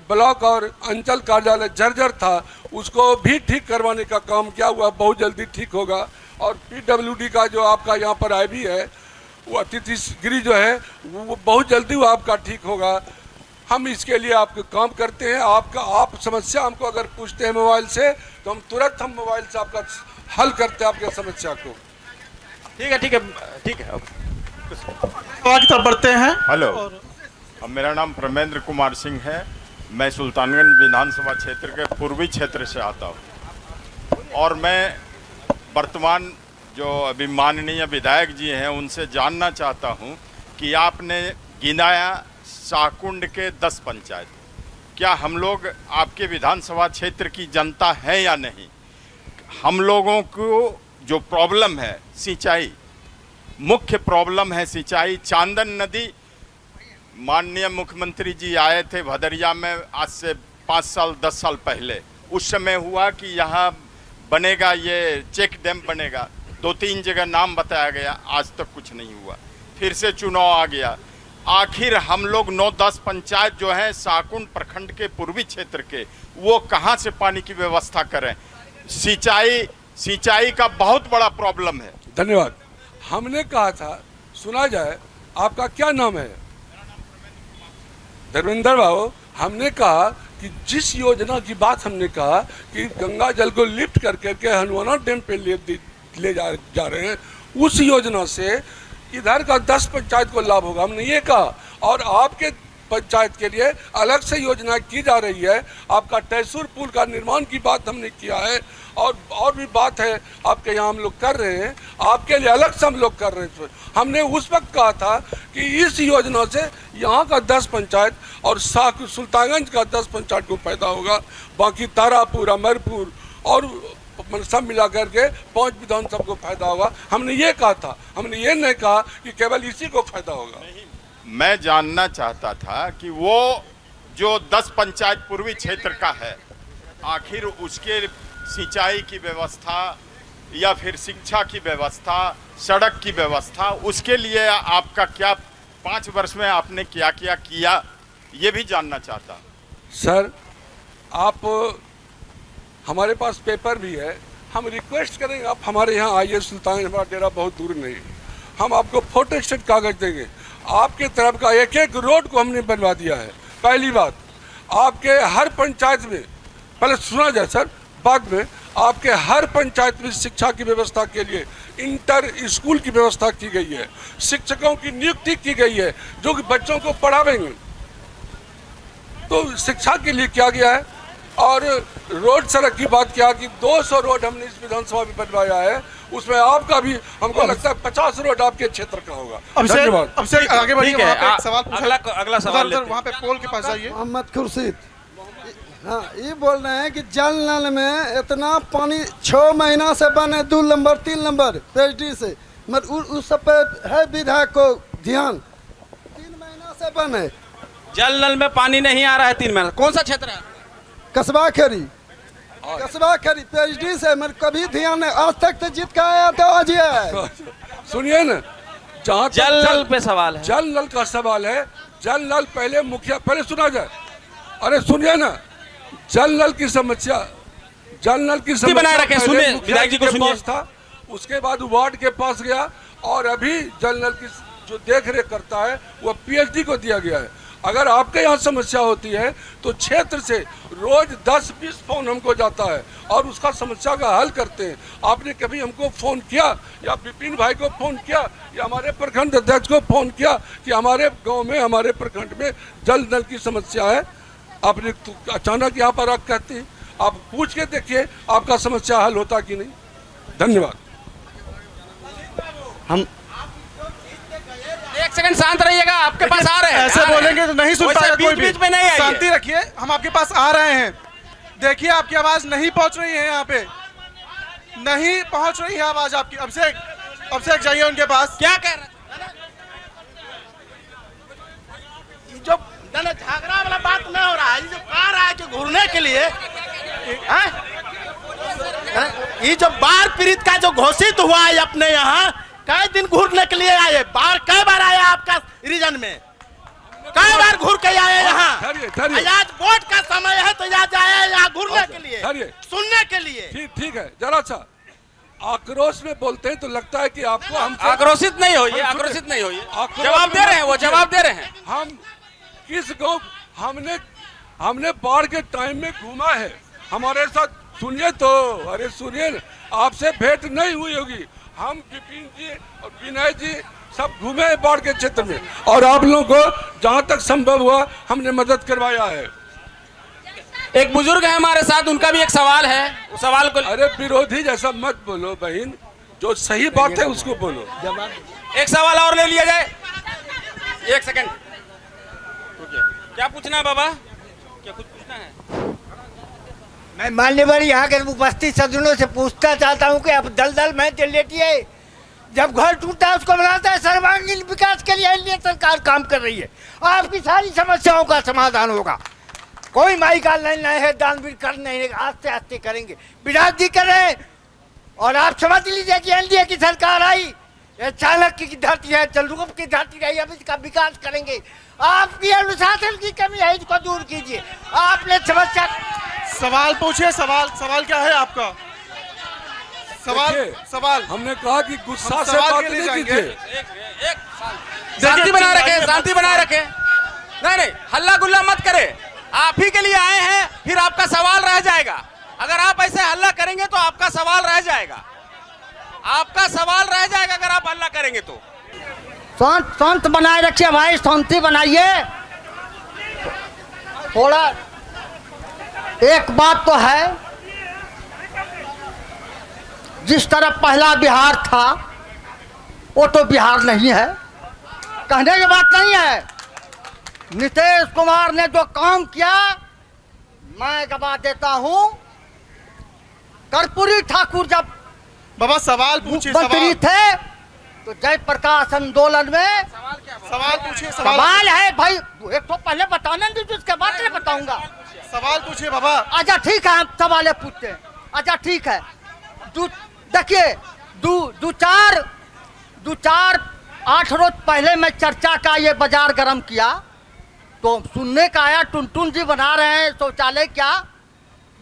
ब्लॉक और अंचल कार्यालय जर्जर था, उसको भी ठीक करवाने का काम किया हुआ, बहुत जल्दी ठीक होगा। और PWD का जो आपका यहाँ पर आईबी है, वो अतिथि गृह जो है, वो बहुत जल्दी वो आपका ठीक होगा। हम इसके लिए आपको काम करते हैं। आप समस्या हमको अगर पूछते हैं मोबाइल से, तो हम तुरंत मोबाइल से आपका हल करते हैं आपकी समस्या को। ठीक है। आगे तब बढ़ते हैं। हेलो, अब मेरा नाम प्रमेंद्र कुमार सिंह है। मैं सुल्तानगंज विधानसभा क्षेत्र के पूर्वी क्षेत्र से आता हूँ और मैं वर्तमान जो अभी माननीय विधायक जी हैं उनसे जानना चाहता हूं कि आपने गिनाया साकुंड के 10 पंचायत, क्या हम लोग आपके विधानसभा क्षेत्र की जनता है या नहीं? हम लोगों को जो प्रॉब्लम है सिंचाई, मुख्य प्रॉब्लम है सिंचाई। चांदन नदी, माननीय मुख्यमंत्री जी आए थे भदरिया में आज से 5 साल 10 साल पहले। उस समय हुआ कि यहाँ बनेगा, ये चेक डैम बनेगा, 2-3 जगह नाम बताया गया, आज तक कुछ नहीं हुआ। फिर से चुनाव आ गया। आखिर हम लोग 9-10 पंचायत जो हैं साकुंड प्रखंड के पूर्वी क्षेत्र के, वो कहाँ से पानी की व्यवस्था करें? सिंचाई का बहुत बड़ा प्रॉब्लम है। धन्यवाद। हमने कहा था, सुना जाए, आपका क्या नाम है? धर्मेंद्र बाबू, हमने कहा कि जिस योजना की बात हमने कहा कि गंगा जल को लिफ्ट करके हनुमाना डैम पे ले जा रहे हैं, उस योजना से इधर का 10 पंचायत को लाभ होगा, हमने ये कहा। और आपके पंचायत के लिए अलग से योजना की जा रही है। आपका टैसूर पुल का निर्माण की बात हमने किया है और भी बात है आपके यहाँ हम लोग कर रहे हैं, आपके लिए अलग से हम लोग कर रहे हैं। हमने उस वक्त कहा था कि इस योजना से यहाँ का 10 पंचायत और सुल्तानगंज का 10 पंचायत को फायदा होगा, बाकी तारापुर, अमरपुर और सब मिला करके 5 विधानसभा को फायदा होगा। हमने ये कहा था, हमने ये नहीं कहा कि केवल इसी को फायदा होगा। मैं जानना चाहता था कि वो जो 10 पंचायत पूर्वी क्षेत्र का है, आखिर उसके सिंचाई की व्यवस्था या फिर शिक्षा की व्यवस्था, सड़क की व्यवस्था, उसके लिए आपका क्या 5 वर्ष में आपने क्या क्या किया, ये भी जानना चाहता। सर, आप हमारे पास पेपर भी है, हम रिक्वेस्ट करेंगे आप हमारे यहाँ आइए। सुल्तान, हमारा डेरा बहुत दूर नहीं, हम आपको फोटो स्टेट कागज देंगे। आपके तरफ का एक रोड को हमने बनवा दिया है। पहली बात, आपके हर पंचायत में, पहले सुना जाए सर, बाद में आपके हर पंचायत में शिक्षा की व्यवस्था के लिए इंटर स्कूल की व्यवस्था की गई है, शिक्षकों की नियुक्ति की गई है जो कि बच्चों को पढ़ावेंगे। तो शिक्षा के लिए किया गया है। और रोड सड़क की बात किया कि 200 रोड हमने इस विधानसभा में बनवाया है, उसमें आपका भी हमको लगता है 50 रोड आपके क्षेत्र का होगा। अब से आगे बढ़िए, सवाल अगला सवाल वहाँ पे पोल के पास जाइए। मोहम्मद खुर्शीद, हाँ, ये बोल रहे हैं कि जल नल में इतना पानी 6 महीना से बने, 2 नंबर 3 नंबर PhD से, मगर उस सब पे है विधायक को ध्यान, 3 महीना से बने। जल नल में पानी नहीं आ रहा है 3 महीना। कौन सा क्षेत्र है? कस्बा खरी PhD से, मगर कभी ध्यान नहीं, आज तक तो जीत का आया तो आज है। सुनिए ना, जहाँ जल नल पे सवाल है, जल नल का सवाल है। जल नल पहले मुखिया, पहले सुना जाए, अरे सुनिए ना, जल नल की समस्या जल नल की स्थिति बनाए रखें, पहले सुनिए, मुखिया विधायक जी को के सुनिए। पास था, उसके बाद वार्ड के पास गया और अभी जल नल की जो देख रेख करता है वो पीएचडी को दिया गया है। अगर आपके यहाँ समस्या होती है तो क्षेत्र से रोज 10-20 फोन हमको जाता है और उसका समस्या का हल करते हैं। आपने कभी हमको फ़ोन किया या विपिन भाई को फ़ोन किया या हमारे प्रखंड अध्यक्ष को फ़ोन किया कि हमारे गांव में, हमारे प्रखंड में जल नल की समस्या है? आपने अचानक यहाँ पर आप कहते हैं, आप पूछ के देखिए आपका समस्या हल होता कि नहीं। धन्यवाद। हम एक सेकंड शांत रहिएगा, आपके पास आ रहे हैं। ऐसे बोलेंगे तो नहीं सुन पाएगा कोई भी। बीच में नहीं आइए। शांति रखिए, हम आपके पास आ रहे हैं। देखिए आपकी आवाज नहीं पहुंच रही है, यहाँ पे नहीं पहुंच रही है आवाज आपकी। अभिषेक जाइए उनके पास। क्या कह रहे हैं? जो झगड़ा वाला बात नहीं हो रहा है, जो कह रहा है कि घूरने के लिए ये जो बाढ़ पीड़ित का जो घोषित हुआ है अपने यहाँ, कई दिन घूरने के लिए आए? बाढ़ कई बार आया आपका रीजन में? कई बार घूर के आए यहाँ? आज वोट का समय है तो आज आए यहाँ घूरने के लिए, सुनने के लिए। ठीक है, जरा सा आक्रोश में बोलते हैं तो लगता है कि आपको हम आक्रोशित नहीं होइए, आक्रोशित नहीं होइए। जवाब दे रहे हैं, वो जवाब दे रहे हैं। हम किस गांव हमने बाढ़ के टाइम में घूमा है, हमारे साथ सुनिए तो। अरे सुनिए, आपसे भेंट नहीं हुई होगी। हम विपिन जी और विनय जी सब घूमे हैं बाढ़ के क्षेत्र में और आप लोगों को जहां तक संभव हुआ हमने मदद करवाया है। एक बुजुर्ग है हमारे साथ, उनका भी एक सवाल है, उस सवाल को। अरे विरोधी जैसा मत बोलो बहन, जो सही बात है उसको बोलो। एक सवाल और ले लिया जाए, एक सेकंड। क्या पूछना है बाबा? क्या कुछ पूछना है? मैं मान्यवर यहाँ के उपस्थित सदनों से पूछना चाहता हूँ कि अब दलदल में चल लेटिए, जब घर टूटता है उसको बनाता है। सर्वांगीण विकास के लिए एनडीए सरकार काम कर रही है, आपकी सारी समस्याओं का समाधान होगा। कोई माई का लाइन नहीं है, दानवीर कर नहीं है, आस्ते आस्ते करेंगे। विराट जी कर रहे हैं और आप समझ लीजिए कि एनडीए की सरकार आई, चाणक्य की धरती है, चंद्रगुप्त की धरती रही, अब इसका विकास करेंगे। आपकी अनुशासन की कमी है, इसको दूर कीजिए। आपने समस्या सवाल पूछिए। सवाल क्या है आपका? सवाल हमने कहा कि गुस्सा से बात नहीं कीजिए। शांति बनाए रखें, शांति बनाए रखें। नहीं, हल्ला गुल्ला मत करें। आप ही के लिए आए हैं, फिर आपका सवाल रह जाएगा। अगर आप ऐसे हल्ला करेंगे तो आपका सवाल रह जाएगा, आपका सवाल रह जाएगा अगर आप हल्ला करेंगे तो। शांत बनाए रखिए भाई, शांति बनाइए थोड़ा। एक बात तो है, जिस तरह पहला बिहार था वो तो बिहार नहीं है, कहने की बात नहीं है। नीतीश कुमार ने जो काम किया, मैं गवा देता हूं। कर्पूरी ठाकुर जब बाबा सवाल पूछिए। मंत्री थे तो जयप्रकाश आंदोलन में सवाल पूछिए। सवाल है भाई, एक तो पहले बताने दीजिए, उसके बाद मैं बताऊंगा। सवाल पूछिए बाबा। अच्छा ठीक है, हम सवाल पूछते हैं। अच्छा ठीक है, देखिए दो चार 8 रोज पहले मैं चर्चा का ये बाजार गर्म किया तो सुनने का आया टुनटुन जी बना रहे हैं शौचालय। क्या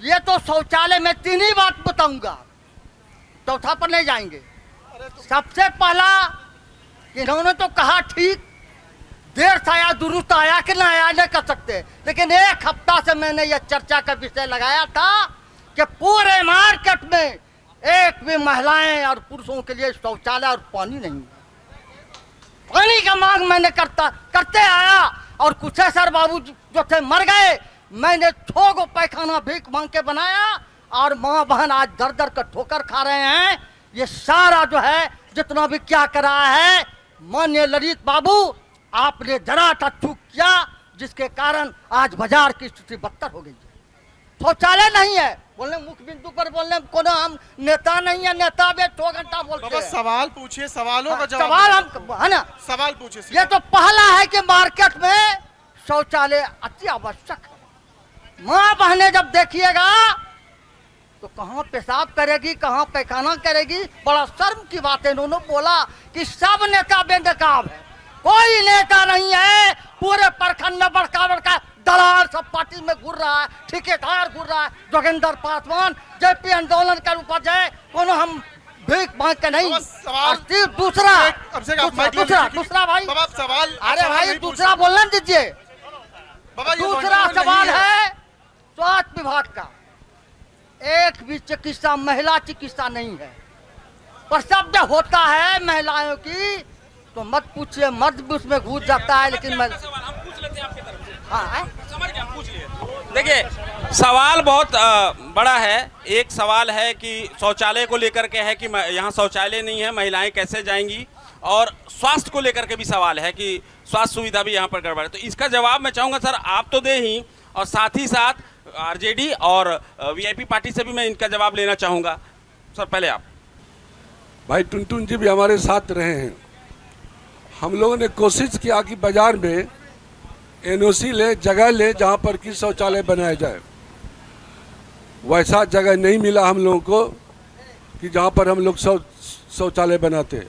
ये तो शौचालय में 3 ही बात बताऊंगा, चौथा पर नहीं जाएंगे। सबसे पहला इन्होंने तो कहा ठीक, देर से आया दुरुस्त आया कि ना आया नहीं कर सकते, लेकिन 1 हफ्ता से मैंने यह चर्चा का विषय लगाया था कि पूरे मार्केट में एक भी महिलाएं और पुरुषों के लिए शौचालय और पानी नहीं। पानी का मांग मैंने करते आया और कुशेश्वर बाबू जो थे मर गए, मैंने 6 गो पैखाना भीख मांग के बनाया और माँ बहन आज दर दर का ठोकर खा रहे हैं। ये सारा जो है जितना भी क्या करा है, माननीय ललित बाबू आपने जरा सा चूक किया, जिसके कारण आज बाजार की स्थिति बदतर हो गई है। शौचालय नहीं है, बोलने मुख्य बिंदु पर बोलने कोनो हम नेता नहीं है, नेता भी 2 घंटा बोलते हैं। सवाल पूछिए, सवालों का जवाब। सवाल हम है ना, सवाल पूछिए। ये तो पहला है कि मार्केट में शौचालय अति आवश्यक है। माँ बहने जब देखिएगा तो कहाँ पेशाब करेगी, कहाँ पैखाना करेगी। बड़ा शर्म की बात है, इन्होंने बोला कि सब नेता बेनकाब है, कोई नेता नहीं है पूरे प्रखंड में बड़का बड़का दलाल सब पार्टी में घूर रहा है, ठेकेदार घूर रहा है, जोगिंदर पासवान जेपी आंदोलन का उपाध्याय कोनो हम भीख मांग के नहीं। दूसरा भाई सवाल, अरे भाई दूसरा बोलने दीजिए। दूसरा सवाल है स्वास्थ्य विभाग का। एक भी चिकित्सा महिला चिकित्सा नहीं है। प्रसव जब होता है महिलाओं की तो मत पूछिए, मर्द भी उसमें घुस जाता है, लेकिन मैं देखिए सवाल बहुत बड़ा है। एक सवाल है कि शौचालय को लेकर के है कि यहाँ शौचालय नहीं है, महिलाएं कैसे जाएंगी, और स्वास्थ्य को लेकर के भी सवाल है कि स्वास्थ्य सुविधा भी यहाँ पर गड़बड़ है। तो इसका जवाब मैं चाहूँगा सर आप तो दे ही, और साथ ही साथ आरजेडी और वीआईपी पार्टी से भी मैं इनका जवाब लेना चाहूँगा। सर पहले आप। भाई टुनटुन जी भी हमारे साथ रहे हैं। हम लोगों ने कोशिश किया कि बाजार में एनओसी ले, जगह ले जहाँ पर कि शौचालय बनाया जाए। वैसा जगह नहीं मिला हम लोगों को कि जहाँ पर हम लोग शौचालय बनाते,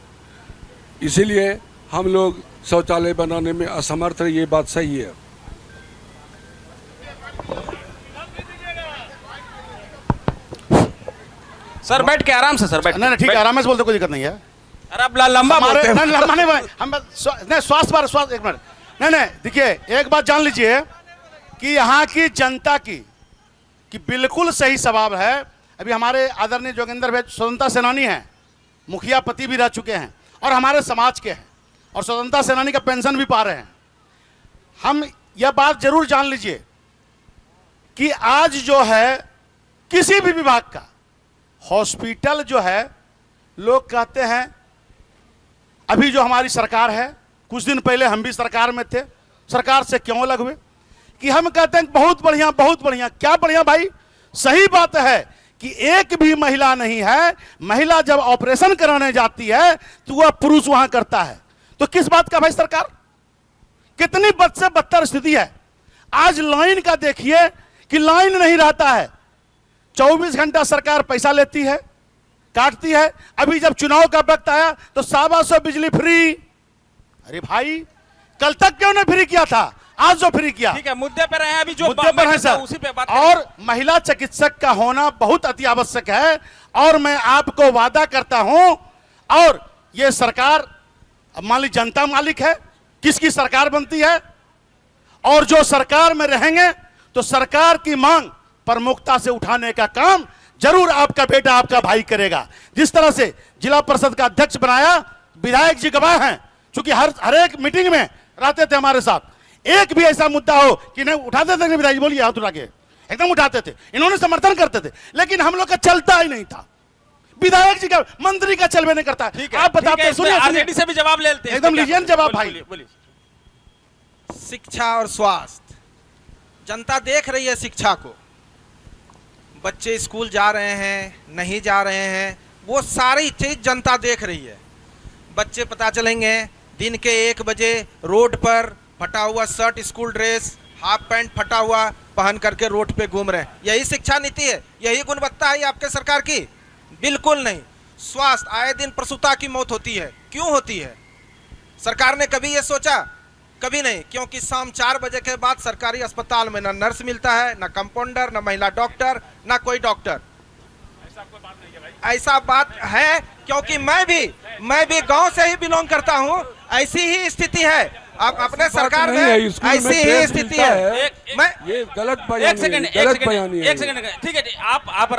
इसीलिए हम लोग शौचालय बनाने में असमर्थ है। ये बात सही है। सर बैठ के आराम से, सर बैठ। नहीं ठीक है, आराम से बोलते, कोई दिक्कत नहीं है। अरे आप लंबा बोलते हैं। नहीं लंबा नहीं, हम नहीं स्वास्थ्य एक मिनट। नहीं देखिए एक बात जान लीजिए कि यहाँ की जनता की बिल्कुल सही सवाल है। अभी हमारे आदरणीय जोगिंदर भाई स्वतंत्रता सेनानी हैं, मुखिया पति भी रह चुके हैं और हमारे समाज के हैं, और स्वतंत्रता सेनानी का पेंशन भी पा रहे हैं। हम यह बात जरूर जान लीजिए कि आज जो है किसी भी विभाग का हॉस्पिटल जो है, लोग कहते हैं अभी जो हमारी सरकार है, कुछ दिन पहले हम भी सरकार में थे, सरकार से क्यों अलग हुए, कि हम कहते हैं बहुत बढ़िया बहुत बढ़िया। क्या बढ़िया भाई, सही बात है कि एक भी महिला नहीं है। महिला जब ऑपरेशन कराने जाती है तो वह पुरुष वहां करता है, तो किस बात का भाई सरकार? कितनी बद से बदतर स्थिति है। आज लाइन का देखिए कि लाइन नहीं रहता है, 24 घंटा सरकार पैसा लेती है, काटती है। अभी जब चुनाव का वक्त आया तो 125 बिजली फ्री। अरे भाई कल तक क्यों नहीं फ्री किया था, आज जो फ्री किया। ठीक है, मुद्दे पर रहे हैं, अभी जो मुद्दे पर है सर, उसी पे बात और महिला चिकित्सक का होना बहुत अति आवश्यक है। और मैं आपको वादा करता हूं, और ये सरकार मालिक जनता मालिक है, किसकी सरकार बनती है, और जो सरकार में रहेंगे तो सरकार की मांग प्रमुखता से उठाने का काम जरूर आपका बेटा आपका भाई करेगा। जिस तरह से जिला परिषद का अध्यक्ष बनाया, विधायक जी गवाह हैं, क्योंकि हर एक मीटिंग में रहते थे हमारे साथ। एक भी ऐसा मुद्दा हो कि नहीं उठाते थे, विधायक जी बोलिए हाथ उठा के एकदम उठाते थे, इन्होंने समर्थन करते थे, लेकिन हम लोग का चलता ही नहीं था। विधायक जी का, मंत्री का चलवे नहीं करता। आप बताते, सुनिए से भी जवाब ले लेते हैं, एकदम लीजिए जवाब भाई। शिक्षा और स्वास्थ्य, जनता देख रही है शिक्षा को। बच्चे स्कूल जा रहे हैं नहीं जा रहे हैं, वो सारी चीज जनता देख रही है। बच्चे पता चलेंगे दिन के 1 बजे रोड पर फटा हुआ shirt, school dress, half pant फटा हुआ पहन करके रोड पे घूम रहे हैं। यही शिक्षा नीति है, यही गुणवत्ता है आपके सरकार की? बिल्कुल नहीं। स्वास्थ्य, आए दिन प्रसूता की मौत होती है, क्यों होती है? सरकार ने कभी ये सोचा? कभी नहीं, क्योंकि शाम 4 बजे के बाद सरकारी अस्पताल में ना नर्स मिलता है, ना कंपाउंडर, ना महिला डॉक्टर, ना कोई डॉक्टर। ऐसा बात है, क्योंकि मैं भी गांव से ही बिलोंग करता हूं। ऐसी ही स्थिति है आप अपने सरकार में, ऐसी ही स्थिति है। मैं ये गलत बयानी है। एक सेकंड ठीक है, आप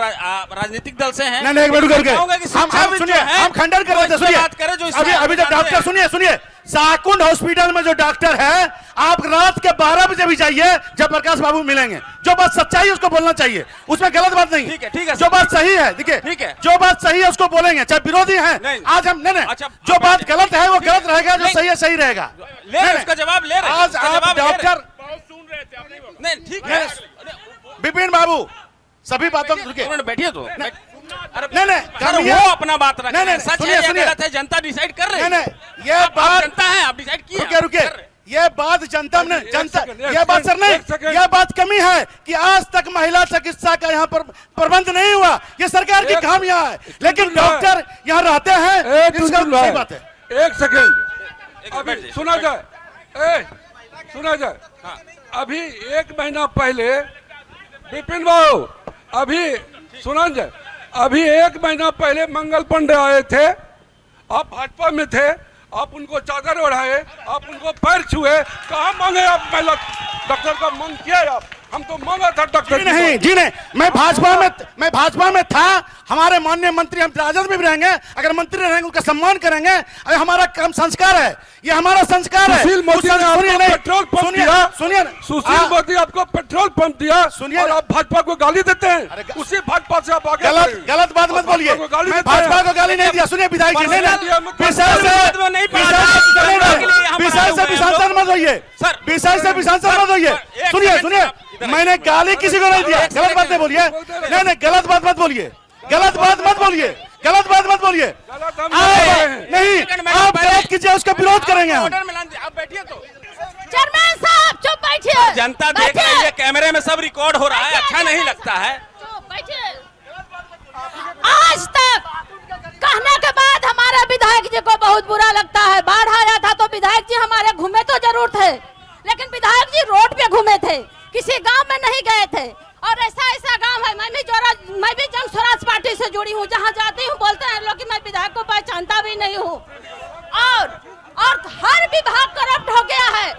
राजनीतिक दल से हैं। नहीं एक मिनट करके हम खंडन कर रहे थे। सुनिए अभी जब डॉक्टर, सुनिए साकुंड हॉस्पिटल में जो डॉक्टर है, आप रात के 12 बजे भी जाइए, जब प्रकाश बाबू मिलेंगे। जो बात सच्चाई है उसको बोलना चाहिए, उसमें गलत बात नहीं। ठीक है, जो बात सही है, देखिए जो बात सही है उसको बोलेंगे, चाहे विरोधी हैं। आज हम नहीं, जो बात गलत है वो गलत रहेगा, जो सही है सही रहेगा। उसका जवाब ले रहे हैं। आज आप डॉक्टर नहीं, ठीक है विपिन बाबू, सभी बातों को बैठिए तो नहीं वो अपना बात रखें। नहीं, सच है या गलत है जनता डिसाइड कर रही है। नहीं ये बात जनता है, आप डिसाइड किए। रुके ये बात जनता ने, जनता ये बात सर नहीं, यह बात कमी है कि आज तक महिला चिकित्सा का यहाँ पर प्रबंध नहीं हुआ। ये सरकार की काम यहाँ है, लेकिन डॉक्टर यहाँ रहते हैं, सही बात है। एक सेकंड सुना जाए, सुना जाए। अभी 1 महीना पहले विपिन बाबू, अभी सुनन जाए, अभी 1 महीना पहले मंगल पांडे आए थे, आप भाजपा में थे, आप उनको चादर ओढ़ाए, आप उनको पैर छुए, कहाँ मांगे आप महिला डॉक्टर का मांग किया आप? हम तो मांगा था डॉक्टर जी नहीं, मैं भाजपा में था। हमारे माननीय मंत्री, हम राजद में भी रहेंगे, अगर मंत्री रहेंगे उनका सम्मान करेंगे। अरे हमारा काम संस्कार है, ये हमारा संस्कार है। सुशील मोदी ने आपको पेट्रोल पंप दिया, सुनिए, सुशील मोदी आपको पेट्रोल पंप दिया, सुनिए, और आप भाजपा को गाली देते हैं। उसी भाजपा से आप आगे गलत बात मत बोलिए। मैं भाजपा को गाली नहीं दिया। सुनिए विधायक जी, विषय से विसंसद मत होइए, विषय से विसंसद मत होइए। सुनिए, मैंने गाली किसी को नहीं दिया। गलत बात नहीं बोलिए, नहीं, गलत बात मत बोलिए, गलत बात मत बोलिए, गलत बात मत बोलिए। नहीं, आप गलत कीजिए, उसका विरोध करेंगे हम। आप बैठिए तो। चेयरमैन साहब चुप बैठिए। जनता देख रही है, कैमरे में सब रिकॉर्ड हो रहा है, अच्छा नहीं लगता है। आज तक कहने के बाद हमारे विधायक जी को बहुत बुरा लगता है। बाढ़ आया था तो विधायक जी हमारे घूमे तो जरूर थे, लेकिन विधायक जी रोड पे घूमे थे, किसी गांव में नहीं गए थे। और ऐसा गांव है, मैं भी जन स्वराज पार्टी से जुड़ी हूँ, जहाँ जाती हूँ बोलते हैं लोग कि मैं विधायक को पहचानता भी नहीं हूँ। और हर विभाग करप्ट हो गया है।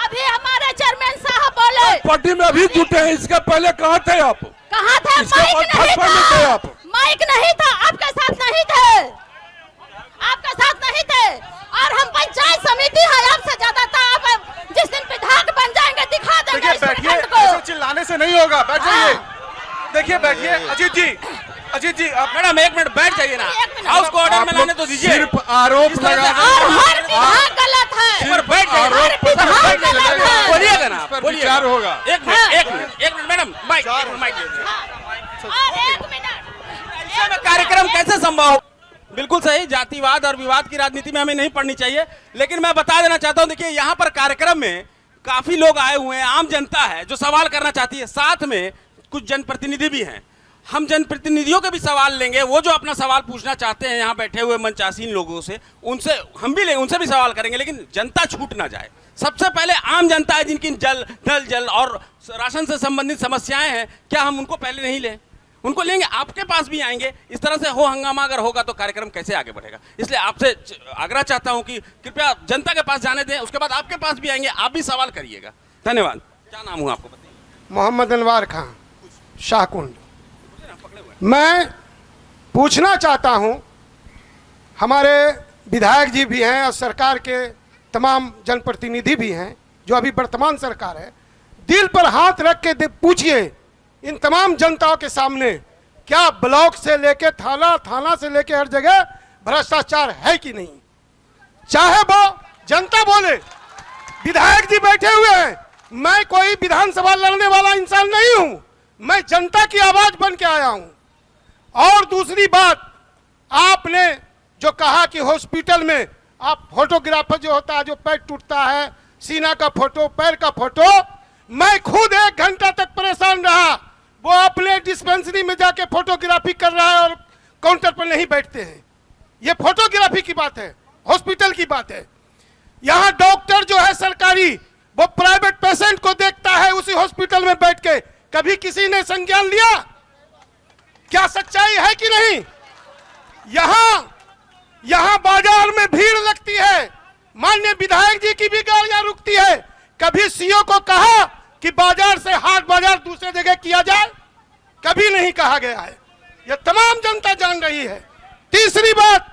अभी हमारे चेयरमैन साहब बोले पार्टी में अभी जुटे हैं, इसके पहले कहाँ थे आप? कहाँ थे? माइक नहीं था, आपके साथ नहीं थे, आपके साथ नहीं थे। और हम पंचायत समिति है, आपसे ज्यादा था। आप जिस दिन विधायक बन जाएंगे दिखा देंगे। बैठिए, चिल्लाने से नहीं होगा, बैठ जाइए। देखिए बैठिए। अजीत जी आप मैडम 1 मिनट बैठ जाइए ना, हाउस को ऑर्डर में लाने तो दीजिए। सिर्फ आरोप लगा, और हर विभाग गलत है। बैठ जाइए, बोलिएगा ना, विचार होगा। एक मिनट मैडम, माइक कार्यक्रम कैसे संभव हो? बिल्कुल सही, जातिवाद और विवाद की राजनीति में हमें नहीं पढ़नी चाहिए। लेकिन मैं बता देना चाहता हूं, देखिए यहाँ पर कार्यक्रम में काफी लोग आए हुए हैं, आम जनता है जो सवाल करना चाहती है, साथ में कुछ जनप्रतिनिधि भी हैं। हम जनप्रतिनिधियों के भी सवाल लेंगे, वो जो अपना सवाल पूछना चाहते हैं यहाँ बैठे हुए मंचासीन लोगों से, उनसे हम भी लेंगे, उनसे भी सवाल करेंगे, लेकिन जनता छूट ना जाए। सबसे पहले आम जनता है जिनकी नल जल और राशन से संबंधित समस्याएं हैं, क्या हम उनको पहले नहीं लें? उनको लेंगे, आपके पास भी आएंगे। इस तरह से हो हंगामा अगर होगा तो कार्यक्रम कैसे आगे बढ़ेगा? इसलिए आपसे आग्रह चाहता हूं कि कृपया जनता के पास जाने दें, उसके बाद आपके पास भी आएंगे, आप भी सवाल करिएगा। धन्यवाद। क्या नाम हुआ आपको बताइए? मोहम्मद अनवार खान, शाहकुंड। मैं पूछना चाहता हूं, हमारे विधायक जी भी हैं और सरकार के तमाम जनप्रतिनिधि भी हैं, जो अभी वर्तमान सरकार है, दिल पर हाथ रख के पूछिए इन तमाम जनताओं के सामने, क्या ब्लॉक से लेके थाना, थाना से लेके हर जगह भ्रष्टाचार है कि नहीं? चाहे वो जनता बोले, विधायक जी बैठे हुए हैं, मैं कोई विधानसभा लड़ने वाला इंसान नहीं हूं, मैं जनता की आवाज बन के आया हूं। और दूसरी बात, आपने जो कहा कि हॉस्पिटल में आप फोटोग्राफर जो होता है, जो पैर टूटता है, सीना का फोटो, पैर का फोटो, मैं खुद 1 घंटा तक परेशान रहा। वो अपने डिस्पेंसरी में जाके फोटोग्राफी कर रहा है और काउंटर पर नहीं बैठते हैं। ये फोटोग्राफी की बात है, हॉस्पिटल की बात है। यहाँ डॉक्टर जो है सरकारी, वो प्राइवेट पेशेंट को देखता है उसी हॉस्पिटल में बैठ के। कभी किसी ने संज्ञान लिया? क्या सच्चाई है कि नहीं? यहाँ बाजार में भीड़ लगती है, माननीय विधायक जी की भी गाड़ियां रुकती है। कभी सीओ को कहा कि बाजार से हाट बाजार दूसरे जगह किया जाए? कभी नहीं कहा गया है, यह तमाम जनता जान रही है। तीसरी बात,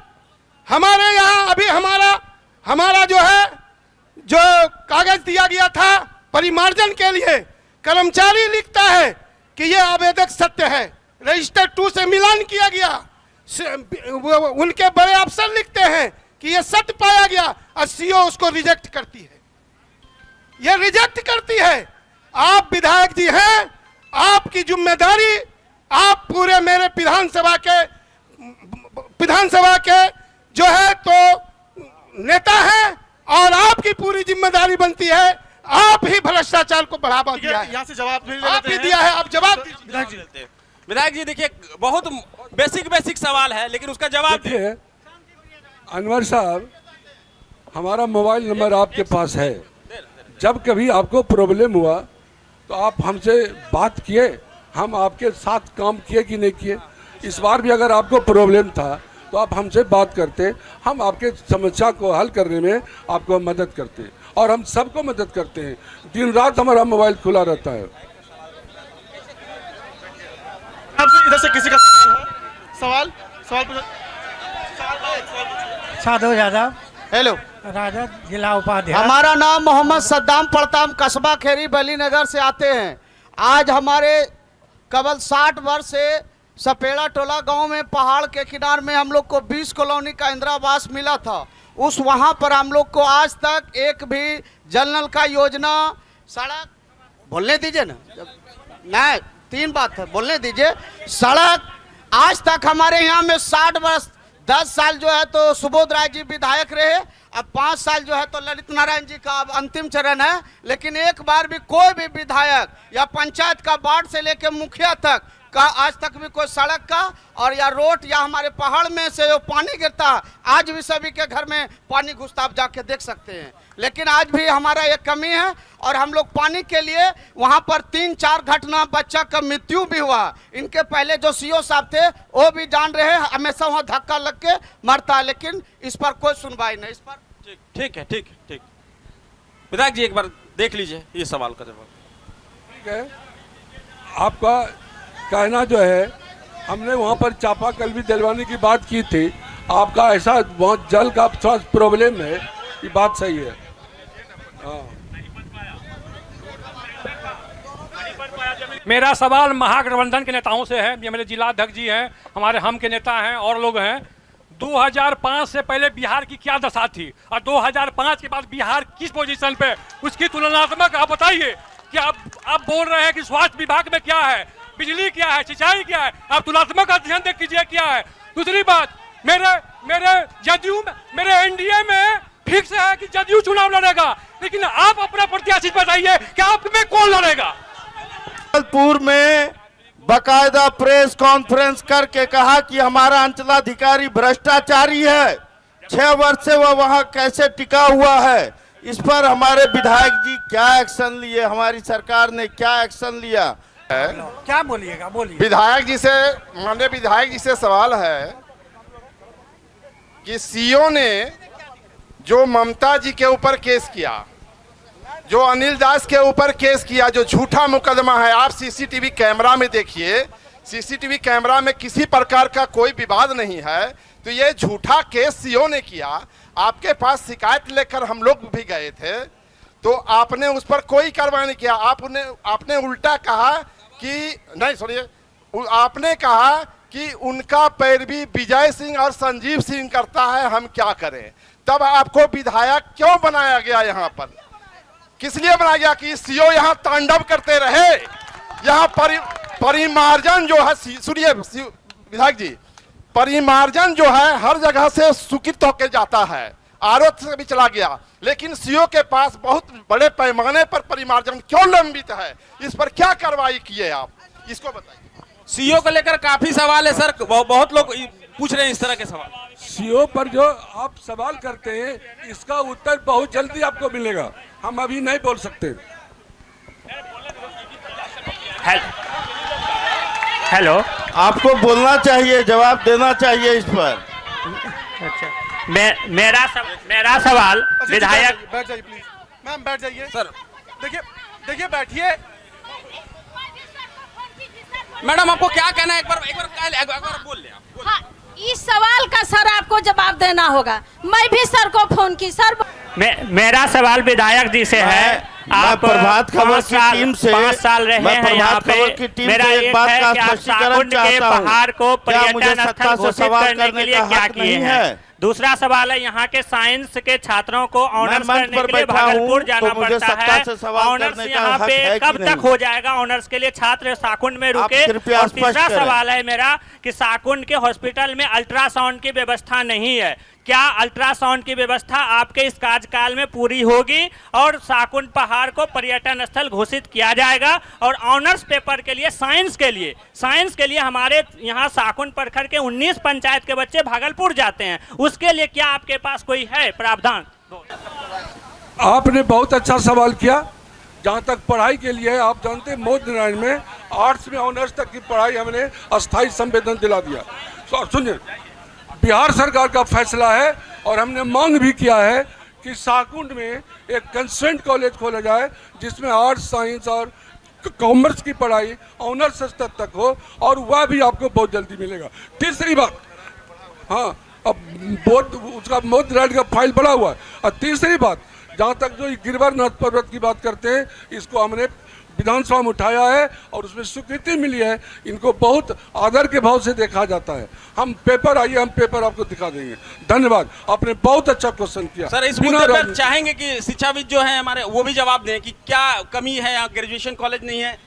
हमारे यहाँ अभी हमारा जो है, जो कागज दिया गया था परिमार्जन के लिए, कर्मचारी लिखता है कि यह आवेदक सत्य है, रजिस्टर 2 से मिलान किया गया। उनके बड़े अफसर लिखते हैं कि यह सत्य पाया गया, और सीओ उसको रिजेक्ट करती है, यह रिजेक्ट करती है। आप विधायक जी हैं, आपकी जिम्मेदारी, आप पूरे मेरे विधानसभा के जो है तो नेता हैं, और आपकी पूरी जिम्मेदारी बनती है, आप ही भ्रष्टाचार को बढ़ावा दिया है। यहाँ से जवाब आप ही दिया है, आप जवाब दीजिए। विधायक जी देखिए, बहुत बेसिक सवाल है, लेकिन उसका जवाब देखिए। अनवर साहब, हमारा मोबाइल नंबर आपके पास है, जब कभी आपको प्रॉब्लम हुआ तो आप हमसे बात किए, हम आपके साथ काम किए कि नहीं किए। इस बार भी अगर आपको प्रॉब्लम था तो आप हमसे बात करते, हम आपके समस्या को हल करने में आपको मदद करते और हम सबको मदद करते हैं। दिन रात हमारा मोबाइल खुला रहता है। आपसे इधर से किसी का सवाल साधु यादव। हेलो, राजा जिला उपाध्याय। हमारा नाम मोहम्मद सद्दाम पड़ताम, कस्बा खेरी बली नगर से आते हैं। आज हमारे कबल 60 वर्ष से सपेड़ा टोला गांव में पहाड़ के किनारे में हम लोग को 20 कॉलोनी का इंदिरा आवास मिला था। उस वहां पर हम लोग को आज तक एक भी जल नल का योजना, सड़क, बोलने दीजिए ना, नहीं 3 बात है, बोलने दीजिए। सड़क आज तक हमारे यहाँ में 60 वर्ष 10 साल जो है तो सुबोध राय जी विधायक रहे, अब 5 साल जो है तो ललित नारायण जी का अब अंतिम चरण है, लेकिन एक बार भी कोई भी विधायक या पंचायत का वार्ड से लेकर मुखिया तक का आज तक भी कोई सड़क का और या रोड या हमारे पहाड़ में से जो पानी गिरता है, आज भी सभी के घर में पानी घुसता, आप जाके देख सकते हैं। लेकिन आज भी हमारा एक कमी है और हम लोग पानी के लिए वहां पर 3-4 घटना बच्चा का मृत्यु भी हुआ। इनके पहले जो सीओ साहब थे वो भी जान रहे हैं, हमेशा वहाँ धक्का लग के मरता है, लेकिन इस पर कोई सुनवाई नहीं। इस पर ठीक है। विधायक जी एक बार देख लीजिए ये सवाल का जवाब। ठीक है, आपका कहना जो है, हमने वहाँ पर चापाकल भी दिलवाने की बात की थी। आपका ऐसा बहुत जल का थोड़ा प्रॉब्लम है, ये बात सही है। मेरा सवाल महागठबंधन के नेताओं से है। ये मेरे जिलाध्यक्ष जी हैं, हमारे हम के नेता हैं और लोग हैं। 2005 से पहले बिहार की क्या दशा थी और 2005 के बाद बिहार किस पोजीशन पे, उसकी तुलनात्मक आप बताइए। कि आप बोल रहे हैं कि स्वास्थ्य विभाग में क्या है, बिजली क्या है, सिंचाई क्या है, आप तुलनात्मक अध्ययन देख कीजिए क्या है। दूसरी बात, मेरे जदयू में, मेरे एनडीए में फिक्स है कि जदयू चुनाव लड़ेगा, लेकिन आप अपना प्रत्याशी बताइए कि आप में कौन लड़ेगा। भागलपुर में बाकायदा प्रेस कॉन्फ्रेंस करके कहा कि हमारा अंचलाधिकारी भ्रष्टाचारी है, 6 वर्ष से वह वहां कैसे टिका हुआ है। इस पर हमारे विधायक जी क्या एक्शन लिए, हमारी सरकार ने क्या एक्शन लिया है? क्या बोलिएगा, बोलिए। विधायक जी से, माननीय विधायक जी से सवाल है कि सीओ ने जो ममता जी के ऊपर केस किया, जो अनिल दास के ऊपर केस किया, जो झूठा मुकदमा है, आप सीसीटीवी कैमरा में देखिए, सीसीटीवी कैमरा में किसी प्रकार का कोई विवाद नहीं है, तो ये झूठा केस सीओ ने किया। आपके पास शिकायत लेकर हम लोग भी गए थे, तो आपने उस पर कोई कार्रवाई नहीं किया। आपने उल्टा कहा कि नहीं, सुनिए, आपने कहा कि उनका पैरवी विजय सिंह और संजीव सिंह करता है, हम क्या करें। तब आपको विधायक क्यों बनाया गया यहाँ पर, किस लिए बनाया गया कि सीओ यहाँ तांडव करते रहे। यहाँ परिमार्जन जो है, सुनिए विधायक जी, परिमार्जन जो है हर जगह से स्वीकृत होकर जाता है, आरोप से भी चला गया, लेकिन सीओ के पास बहुत बड़े पैमाने पर परिमार्जन क्यों लंबित है, इस पर क्या कार्रवाई किए आप, इसको बताइए। सीओ को लेकर काफी सवाल है सर, बहुत लोग पूछ रहे हैं इस तरह के सवाल। सीओ पर जो आप सवाल करते हैं, इसका उत्तर बहुत जल्दी आपको मिलेगा, हम अभी नहीं बोल सकते। हेलो, आपको बोलना चाहिए, जवाब देना चाहिए इस पर। अच्छा, मेरा सवाल विधायक, बैठ जाइए प्लीज, मैम बैठ जाइए सर। देखिए बैठिए। मैडम आपको क्या कहना है, एक बार बोल ले आप। हाँ, इस सवाल का सर आपको जवाब देना होगा। मैं भी सर को फोन की, सर मेरा सवाल विधायक जी से है। आप प्रभात खबर की टीम से 5 साल रहे हैं यहाँ पे। मेरा एक है कि आप साकुंड के पहाड़ को पर्यटन स्थल घोषित करने के लिए क्या किए हैं। दूसरा सवाल है, यहाँ के साइंस के छात्रों को ऑनर्स करने के लिए भागलपुर जाना पड़ता है। ऑनर्स यहाँ पे कब तक हो जाएगा, ऑनर्स के लिए छात्र साकुंड में रुके। और तीसरा सवाल है मेरा कि साकुंड के हॉस्पिटल में अल्ट्रासाउंड की व्यवस्था नहीं है, क्या अल्ट्रासाउंड की व्यवस्था आपके इस कार्यकाल में पूरी होगी और साकुंड पहाड़ को पर्यटन स्थल घोषित किया जाएगा। और ऑनर्स पेपर के लिए साइंस के लिए हमारे यहाँ साकुंड प्रखंड के 19 पंचायत के बच्चे भागलपुर जाते हैं, उसके लिए क्या आपके पास कोई है प्रावधान? आपने बहुत अच्छा सवाल किया। जहाँ तक पढ़ाई के लिए आप जानते हैं मोदी नारायण में आर्ट्स में ऑनर्स तक की पढ़ाई हमने अस्थाई संवेदन दिला दिया। सुनिए, बिहार सरकार का फैसला है और हमने मांग भी किया है कि शाहकुंड में एक कंसेंट कॉलेज खोला जाए जिसमें आर्ट्स, साइंस और कॉमर्स की पढ़ाई ऑनर्स स्तर तक हो, और वह भी आपको बहुत जल्दी मिलेगा। तीसरी बात, हाँ, अब बोर्ड उसका मोदी नारायण का फाइल पड़ा हुआ है। और तीसरी बात, जहाँ तक जो गिरवरनाथ पर्वत की बात करते हैं, इसको हमने विधानसभा में उठाया है और उसमें स्वीकृति मिली है। इनको बहुत आदर के भाव से देखा जाता है। हम पेपर आपको दिखा देंगे। धन्यवाद, आपने बहुत अच्छा क्वेश्चन किया। सर, इस मुद्दे पर चाहेंगे कि शिक्षाविद जो हैं हमारे वो भी जवाब दें कि क्या कमी है, यहाँ ग्रेजुएशन कॉलेज नहीं है।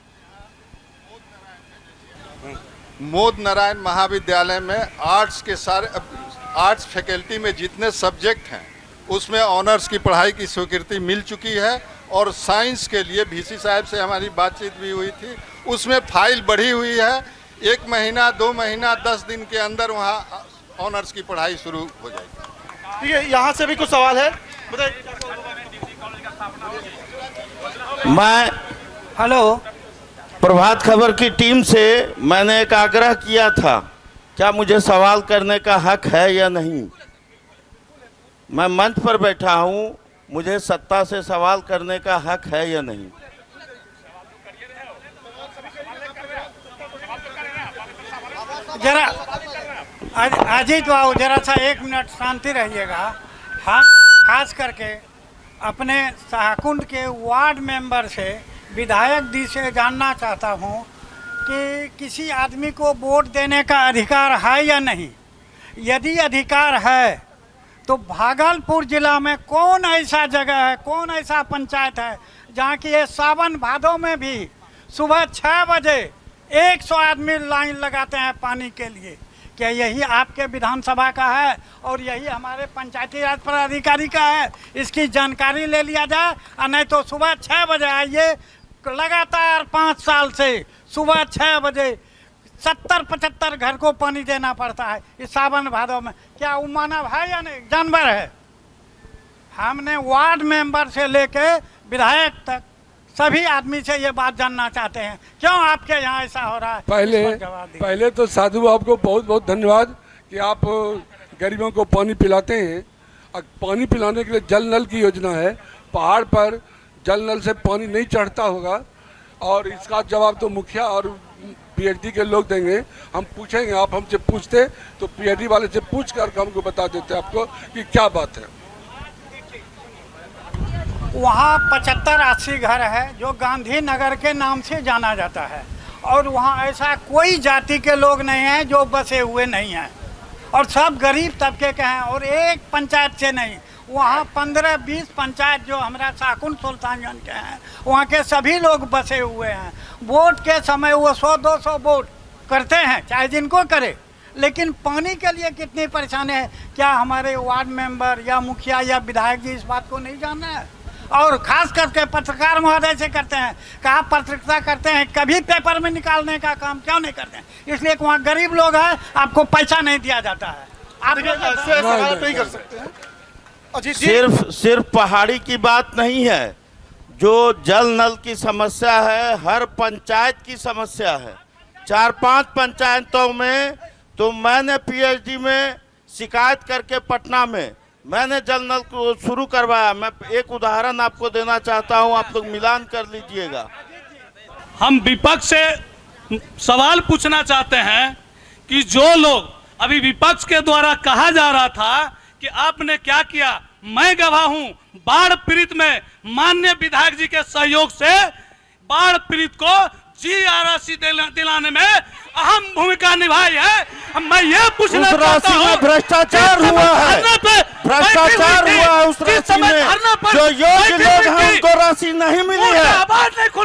मोदी नारायण महाविद्यालय में आर्ट्स के सारे आर्ट्स फैकल्टी में जितने सब्जेक्ट हैं उसमें ऑनर्स की पढ़ाई की स्वीकृति मिल चुकी है, और साइंस के लिए VC साहब से हमारी बातचीत भी हुई थी, उसमें फाइल बढ़ी हुई है। 1 महीना 2 महीना 10 दिन के अंदर वहाँ ऑनर्स की पढ़ाई शुरू हो जाएगी। ठीक है, यहाँ से भी कुछ सवाल है। मैं हेलो, प्रभात खबर की टीम से मैंने एक आग्रह किया था, क्या मुझे सवाल करने का हक है या नहीं। मैं मंच पर बैठा हूँ, मुझे सत्ता से सवाल करने का हक है या नहीं। जरा अजीत बाबू, जरा सा 1 मिनट शांति रहिएगा। हम खास करके अपने शाहकुंड के वार्ड मेंबर से, विधायक दी से जानना चाहता हूँ कि किसी आदमी को वोट देने का अधिकार है या नहीं। यदि अधिकार है तो भागलपुर जिला में कौन ऐसा जगह है, कौन ऐसा पंचायत है जहाँ की ये सावन भादों में भी सुबह 6 बजे 100 आदमी लाइन लगाते हैं पानी के लिए। क्या यही आपके विधानसभा का है और यही हमारे पंचायती राज पदाधिकारी का है? इसकी जानकारी ले लिया जाए, और नहीं तो सुबह 6 बजे आइए। लगातार 5 साल से सुबह 6 बजे 70-75 घर को पानी देना पड़ता है इस सावन भादों में। क्या वो मानव है या नहीं, जानवर है? हमने वार्ड मेंबर से लेके विधायक तक सभी आदमी से ये बात जानना चाहते हैं, क्यों आपके यहाँ ऐसा हो रहा है। पहले तो साधु आपको बहुत बहुत धन्यवाद कि आप गरीबों को पानी पिलाते हैं। और पानी पिलाने के लिए जल नल की योजना है। पहाड़ पर जल नल से पानी नहीं चढ़ता होगा, और इसका जवाब तो मुखिया और PhD के लोग देंगे। हम पूछेंगे, आप हमसे पूछते तो PhD वाले से पूछ कर हमको बता देते आपको कि क्या बात है। वहाँ 75-80 घर है जो गांधी नगर के नाम से जाना जाता है, और वहाँ ऐसा कोई जाति के लोग नहीं हैं जो बसे हुए नहीं हैं, और सब गरीब तबके के हैं, और एक पंचायत से नहीं। वहाँ 15-20 पंचायत जो हमारा शाहकुंड सुल्तानगंज के हैं, वहाँ के सभी लोग बसे हुए हैं। वोट के समय वो 100-200 वोट करते हैं, चाहे जिनको करे, लेकिन पानी के लिए कितनी परेशानी है। क्या हमारे वार्ड मेंबर या मुखिया या विधायक जी इस बात को नहीं जान रहे हैं? और खास करके पत्रकार महोदय से करते हैं, कहा पत्रकारिता करते हैं, कभी पेपर में निकालने का काम क्यों नहीं करते हैं? इसलिए वहाँ गरीब लोग हैं, आपको पैसा नहीं दिया जाता है। आप नहीं कर सकते हैं। सिर्फ पहाड़ी की बात नहीं है, जो जल नल की समस्या है हर पंचायत की समस्या है। 4-5 पंचायतों में तो मैंने PhD में शिकायत करके पटना में मैंने जल नल को शुरू करवाया। मैं एक उदाहरण आपको देना चाहता हूं, आप लोग मिलान कर लीजिएगा। हम विपक्ष से सवाल पूछना चाहते हैं कि जो लोग अभी विपक्ष के द्वारा कहा जा रहा था कि आपने क्या किया, मैं गवाह हूं, बाढ़ पीड़ित में माननीय विधायक जी के सहयोग से बाढ़ पीड़ित को GRC दिलाने में अहम भूमिका निभाई है। मैं ये पूछना चाहता हूं, भ्रष्टाचार हुआ है, भ्रष्टाचार हुआ है उस राशि में। जो योग्य लोग हैं उनको राशि नहीं मिली है,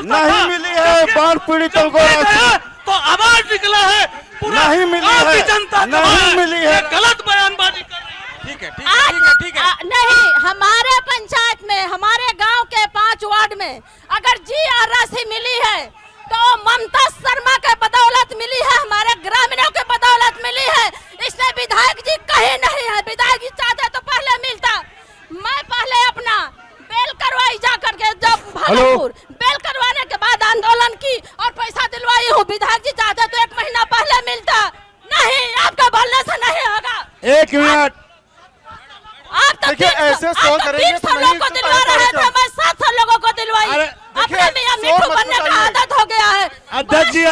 नहीं मिली है। बाढ़ पीड़ितों को राशि तो आवाज निकला है, नहीं मिली है, जनता नहीं मिली है। गलत बयानबाजी कर रही है। ठीक है। नहीं, हमारे पंचायत में, हमारे गांव के 5 वार्ड में अगर GRC मिली है तो ममता शर्मा के बदौलत मिली है, हमारे ग्रामीणों के बदौलत मिली है। इसमें विधायक जी कहीं नहीं है। विधायक जी चाहते तो पहले मिलता। मैं पहले अपना बेल का भागलपुर बेल करवाने के बाद आंदोलन की और पैसा दिलवाई हूँ। विधायक जी चाहते तो 1 महीना पहले मिलता, नहीं, आपका बोलने से नहीं होगा। 1 मिनट। आप तो देखिए, ऐसे सवाल करेंगे तो लोगों को दिलवा रहे थे, मैं 700 लोगों को दिलवाई। अपने मियां मिठू बनने का आदत हो गया है। अध्यक्ष जी, ये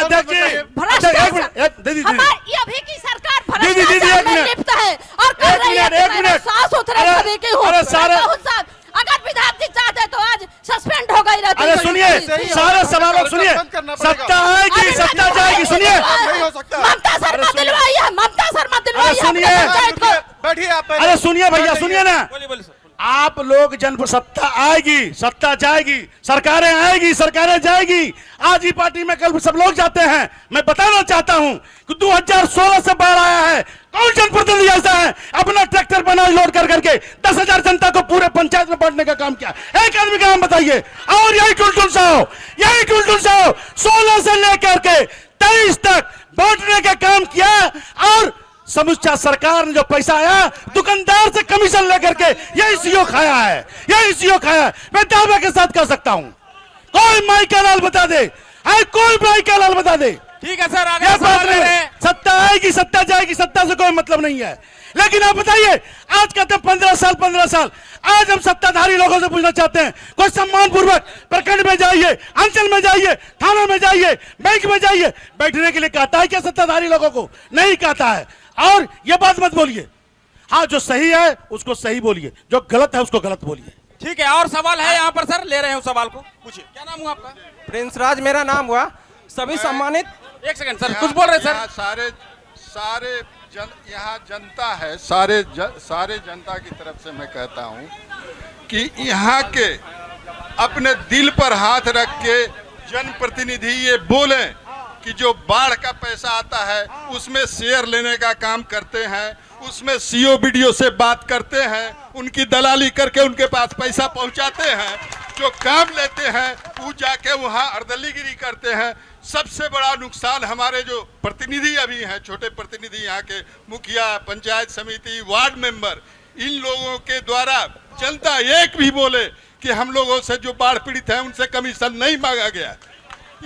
अभी की सरकार भ्रष्टाचार में लिप्त है और कर रही है कि मैंने साफ सुथरे सभी की हूँ। अगर विधायक जी चाहते तो आज सस्पेंड हो गई रहती। अरे सुनिए, सारे सवालों सुनिए, सत्ता आएगी सत्ता जाएगी, सुनिए। ममता शर्मा दिलवाई है, ममता शर्मा दिलवाई है। सुनिए, बैठिए आप। अरे सुनिए भैया, सुनिए ना, आप लोग जन सत्ता आएगी सत्ता जाएगी, सरकारें आएगी सरकारें जाएगी। आज ही पार्टी में कल सब लोग जाते हैं। मैं बताना चाहता हूं कि 2016 से बाढ़ आया है, कौन जनप्रतिनिधि ऐसा है अपना ट्रैक्टर बना लोड कर करके 10,000 जनता को पूरे पंचायत में बांटने का काम किया? एक आदमी का नाम बताइए। और यही टुलटुल साहब 16 से लेकर के 23 तक बांटने का काम किया। और समुच्चा सरकार ने जो पैसा आया दुकानदार से कमीशन लेकर के यही सीओ खाया है। मैं दावे के साथ कह सकता हूं। कोई माई का लाल बता दे, कोई माई का लाल बता दे। ठीक है सर, आगे सवाल ले रहे हैं। सत्ता आएगी सत्ता जाएगी, सत्ता से कोई मतलब नहीं है। लेकिन आप बताइए, आज कहते हैं 15 साल। आज हम सत्ताधारी लोगों से पूछना चाहते हैं, कोई सम्मान पूर्वक प्रखंड में जाइए, अंचल में जाइए, थाना में जाइए, बैंक में जाइए, बैठने के लिए कहता है क्या सत्ताधारी लोगों को? नहीं कहता है। और ये बात मत बोलिए, हाँ जो सही है उसको सही बोलिए, जो गलत है उसको गलत बोलिए। ठीक है, और सवाल है यहाँ पर सर, ले रहे हैं सवाल को, पूछिए। क्या नाम हुआ आपका? प्रिंस राज मेरा नाम हुआ। सभी सम्मानित। एक सेकंड सर, कुछ बोल रहे सर। सारे यहाँ जनता है, सारे जनता की तरफ से मैं कहता हूँ कि यहाँ के अपने दिल पर हाथ रख के जनप्रतिनिधि ये बोले कि जो बाढ़ का पैसा आता है उसमें शेयर लेने का काम करते हैं, उसमें सीओ बीडीओ से बात करते हैं, उनकी दलाली करके उनके पास पैसा पहुंचाते हैं, जो काम लेते हैं वो जाके वहाँ अर्दलीगिरी करते हैं। सबसे बड़ा नुकसान हमारे जो प्रतिनिधि अभी हैं, छोटे प्रतिनिधि, यहाँ के मुखिया, पंचायत समिति, वार्ड मेंबर, इन लोगों के द्वारा जनता एक भी बोले कि हम लोगों से जो बाढ़ पीड़ित हैं उनसे कमीशन नहीं मांगा गया।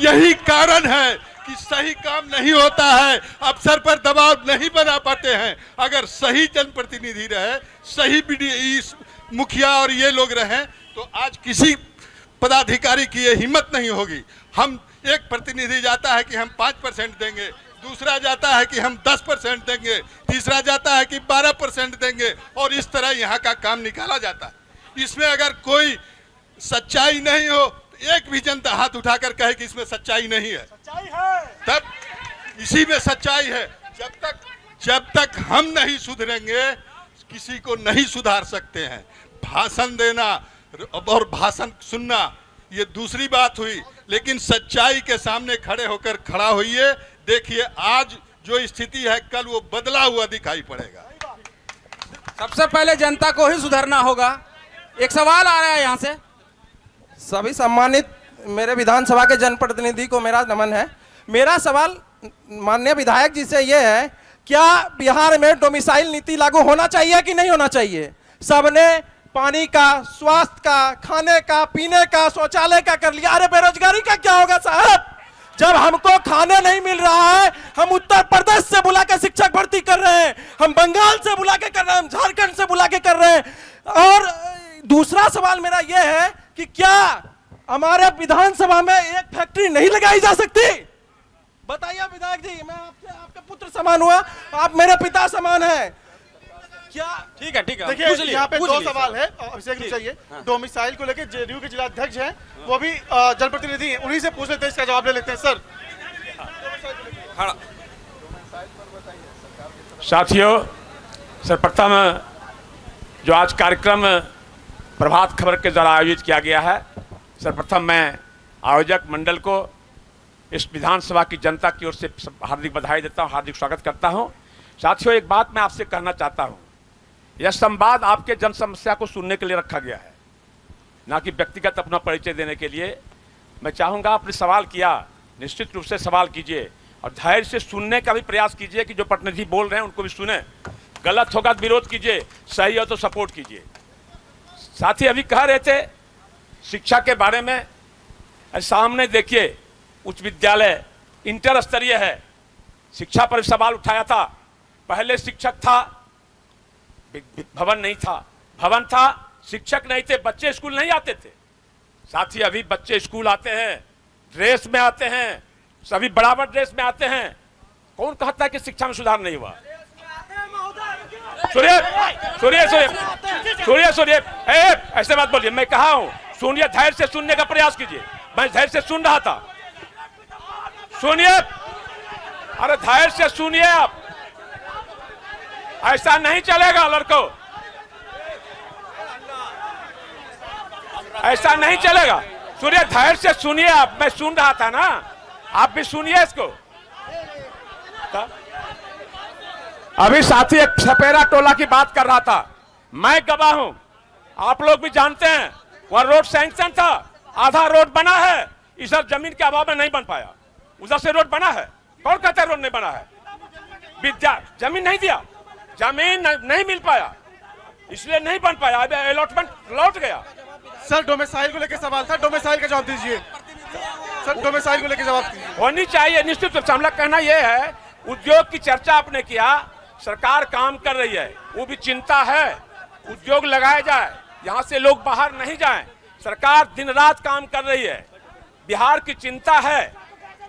यही कारण है कि सही काम नहीं होता है, अफसर पर दबाव नहीं बना पाते हैं। अगर सही जनप्रतिनिधि रहे, सही मुखिया और ये लोग रहें तो आज किसी पदाधिकारी की ये हिम्मत नहीं होगी। हम एक प्रतिनिधि जाता है कि हम 5% देंगे, दूसरा जाता है कि हम 10% देंगे, तीसरा जाता है कि 12% देंगे, और इस तरह यहाँ का काम निकाला जाता है। इसमें अगर कोई सच्चाई नहीं हो, एक भी जनता हाथ उठाकर कहे कि इसमें सच्चाई नहीं है, तब इसी में सच्चाई है। जब तक हम नहीं सुधरेंगे किसी को नहीं सुधार सकते हैं। भाषण देना और भाषण सुनना ये दूसरी बात हुई, लेकिन सच्चाई के सामने खड़ा होइए। देखिए आज जो स्थिति है कल वो बदला हुआ दिखाई पड़ेगा। सबसे पहले जनता को ही सुधरना होगा। एक सवाल आ रहा है यहाँ से। सभी सम्मानित मेरे विधानसभा के जनप्रतिनिधि को मेरा नमन है। मेरा सवाल माननीय विधायक जी से ये है, क्या बिहार में डोमिसाइल नीति लागू होना चाहिए कि नहीं होना चाहिए? सबने पानी का, स्वास्थ्य का, खाने का, पीने का, शौचालय का कर लिया। अरे बेरोजगारी का क्या होगा साहब? जब हमको खाने नहीं मिल रहा है, हम उत्तर प्रदेश से बुला के शिक्षक भर्ती कर रहे हैं, हम बंगाल से बुला के कर रहे हैं, हम झारखंड से बुला के कर रहे हैं। और दूसरा सवाल मेरा यह है कि क्या हमारे विधानसभा में एक फैक्ट्री नहीं लगाई जा सकती? बताइए विधायक जी, मैं आपसे आपका पुत्र समान हुआ, आप मेरे पिता समान हैं। क्या? ठीक है देखिए यहाँ पे 2 सवाल है, अभिषेक जी चाहिए। डोमिसाइल को लेकर जेडीयू के जिला अध्यक्ष हैं, वो भी जनप्रतिनिधि हैं, उन्हीं से पूछ लेते हैं, इसका जवाब ले लेते हैं। सर साथियों, सर्वप्रथम जो आज कार्यक्रम प्रभात खबर के द्वारा आयोजित किया गया है, सर्वप्रथम मैं आयोजक मंडल को, इस विधानसभा की जनता की ओर से हार्दिक बधाई देता हूं, हार्दिक स्वागत करता हूं। साथियों, एक बात मैं आपसे कहना चाहता हूं, यह संवाद आपके जन समस्या को सुनने के लिए रखा गया है, ना कि व्यक्तिगत अपना परिचय देने के लिए। मैं चाहूँगा, आपने सवाल किया, निश्चित रूप से सवाल कीजिए और धैर्य से सुनने का भी प्रयास कीजिए कि जो प्रतिनिधि बोल रहे हैं उनको भी सुने। गलत होगा तो विरोध कीजिए, सही हो तो सपोर्ट कीजिए। साथी अभी कह रहे थे शिक्षा के बारे में, सामने देखिए उच्च विद्यालय इंटर स्तरीय है, शिक्षा पर सवाल उठाया था। पहले शिक्षक था, भवन नहीं था, भवन था, शिक्षक नहीं थे, बच्चे स्कूल नहीं आते थे। साथ ही अभी बच्चे स्कूल आते हैं, ड्रेस में आते हैं, सभी बराबर ड्रेस में आते हैं। कौन कहता है कि शिक्षा में सुधार नहीं हुआ? सुनिए सुनिए सुनिए सुनिए सुनिए, ऐसे बात बोलिए। मैं कहा हूं, सुनिए, धैर्य से सुनने का प्रयास कीजिए। मैं धैर्य से सुन रहा था, सुनिए, अरे धैर्य से सुनिए आप। ऐसा नहीं चलेगा लड़कों, ऐसा नहीं चलेगा। सुनिए, धैर्य से सुनिए आप। मैं सुन रहा था ना, आप भी सुनिए इसको। अभी साथी एक छपेरा टोला की बात कर रहा था, मैं गवाह हूं, आप लोग भी जानते हैं। वह रोड सैंक्शन था, आधा रोड बना है, इधर जमीन के अभाव में नहीं बन पाया, उधर से रोड बना है। कौन कहता है रोड नहीं बना है? जमीन नहीं दिया, जमीन नहीं मिल पाया, इसलिए नहीं बन पाया। अब अलॉटमेंट लौट गया। सर डोमिसाइल को लेकर सवाल था, डोमिसाइल का जवाब दीजिए। सर डोमिसाइल को लेकर जवाब दीजिए। होनी चाहिए निश्चित रूप से। हमला कहना यह है, उद्योग की चर्चा आपने किया, सरकार काम कर रही है, वो भी चिंता है, उद्योग लगाया जाए, यहाँ से लोग बाहर नहीं जाएं। सरकार दिन रात काम कर रही है, बिहार की चिंता है।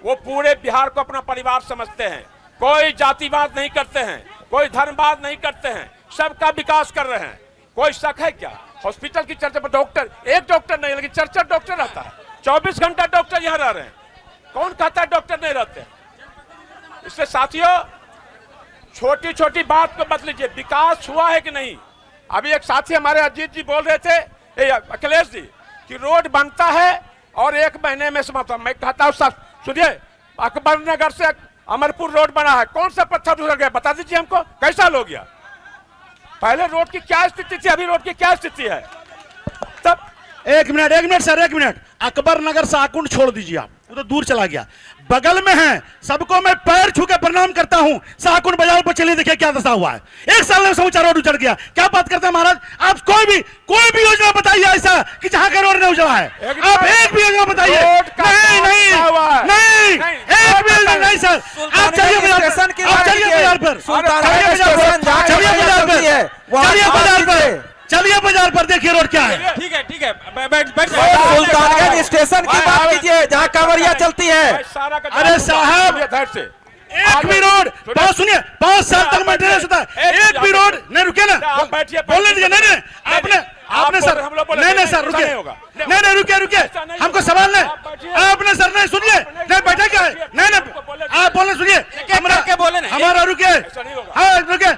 वो पूरे बिहार को अपना परिवार समझते हैं, कोई जातिवाद नहीं करते हैं, कोई धर्मवाद नहीं करते हैं, सबका विकास कर रहे हैं। कोई शक है क्या? हॉस्पिटल की चर्चा पर डॉक्टर, एक डॉक्टर नहीं, लेकिन चर्चा डॉक्टर रहता है, 24 घंटा डॉक्टर यहाँ रह रहे हैं। कौन कहता है डॉक्टर नहीं रहते? इससे साथियों, छोटी छोटी बात को मत लीजिए, विकास हुआ है कि नहीं। अभी एक साथी हमारे अजीत जी बोल रहे थे, अखिलेश जी, कि रोड बनता है और 1 महीने में समाप्त। मैं कहता हूँ सुनिए, अकबर नगर से अमरपुर रोड बना है, कौन सा पत्थर उधर गया बता दीजिए हमको, कैसा हो गया? पहले रोड की क्या स्थिति थी, अभी रोड की क्या स्थिति है? तब एक मिनट सर, एक मिनट। अकबर नगर साकुंड छोड़ दीजिए आप, वो तो दूर चला गया, बगल में है। सबको मैं पैर छू के प्रणाम करता हूं। साकुंड बाजार पर चलिए, देखिए क्या दशा हुआ है। 1 साल में समूचा रोड उजड़ गया। क्या बात करते हैं महाराज? आप कोई भी योजना बताइए ऐसा कि जहां का रोड नहीं उजड़ा है। आप एक भी योजना बताइए। नहीं, एक भी योजना नहीं सर। आप चलिए बाजार पर, चलिए बाजार पर, देखिए रोड क्या है। ठीक है, सुल्तानगंज स्टेशन की बात कीजिए, जहाँ कांवरिया चलती है। अरे साहब, एक भी रोड, बात सुनिए, 5 साल तक मेंटेनेंस होता है, एक भी रोड नहीं। रुके ना, बोलने दीजिए। नहीं, आपने सर, नहीं सर, रुके, नहीं रुके, हमको सवाल नहीं। आपने सर, नहीं सुनिए, नहीं बैठे क्या है? नहीं, आप बोलने सुनिए, हमारा रुके, हाँ रुके,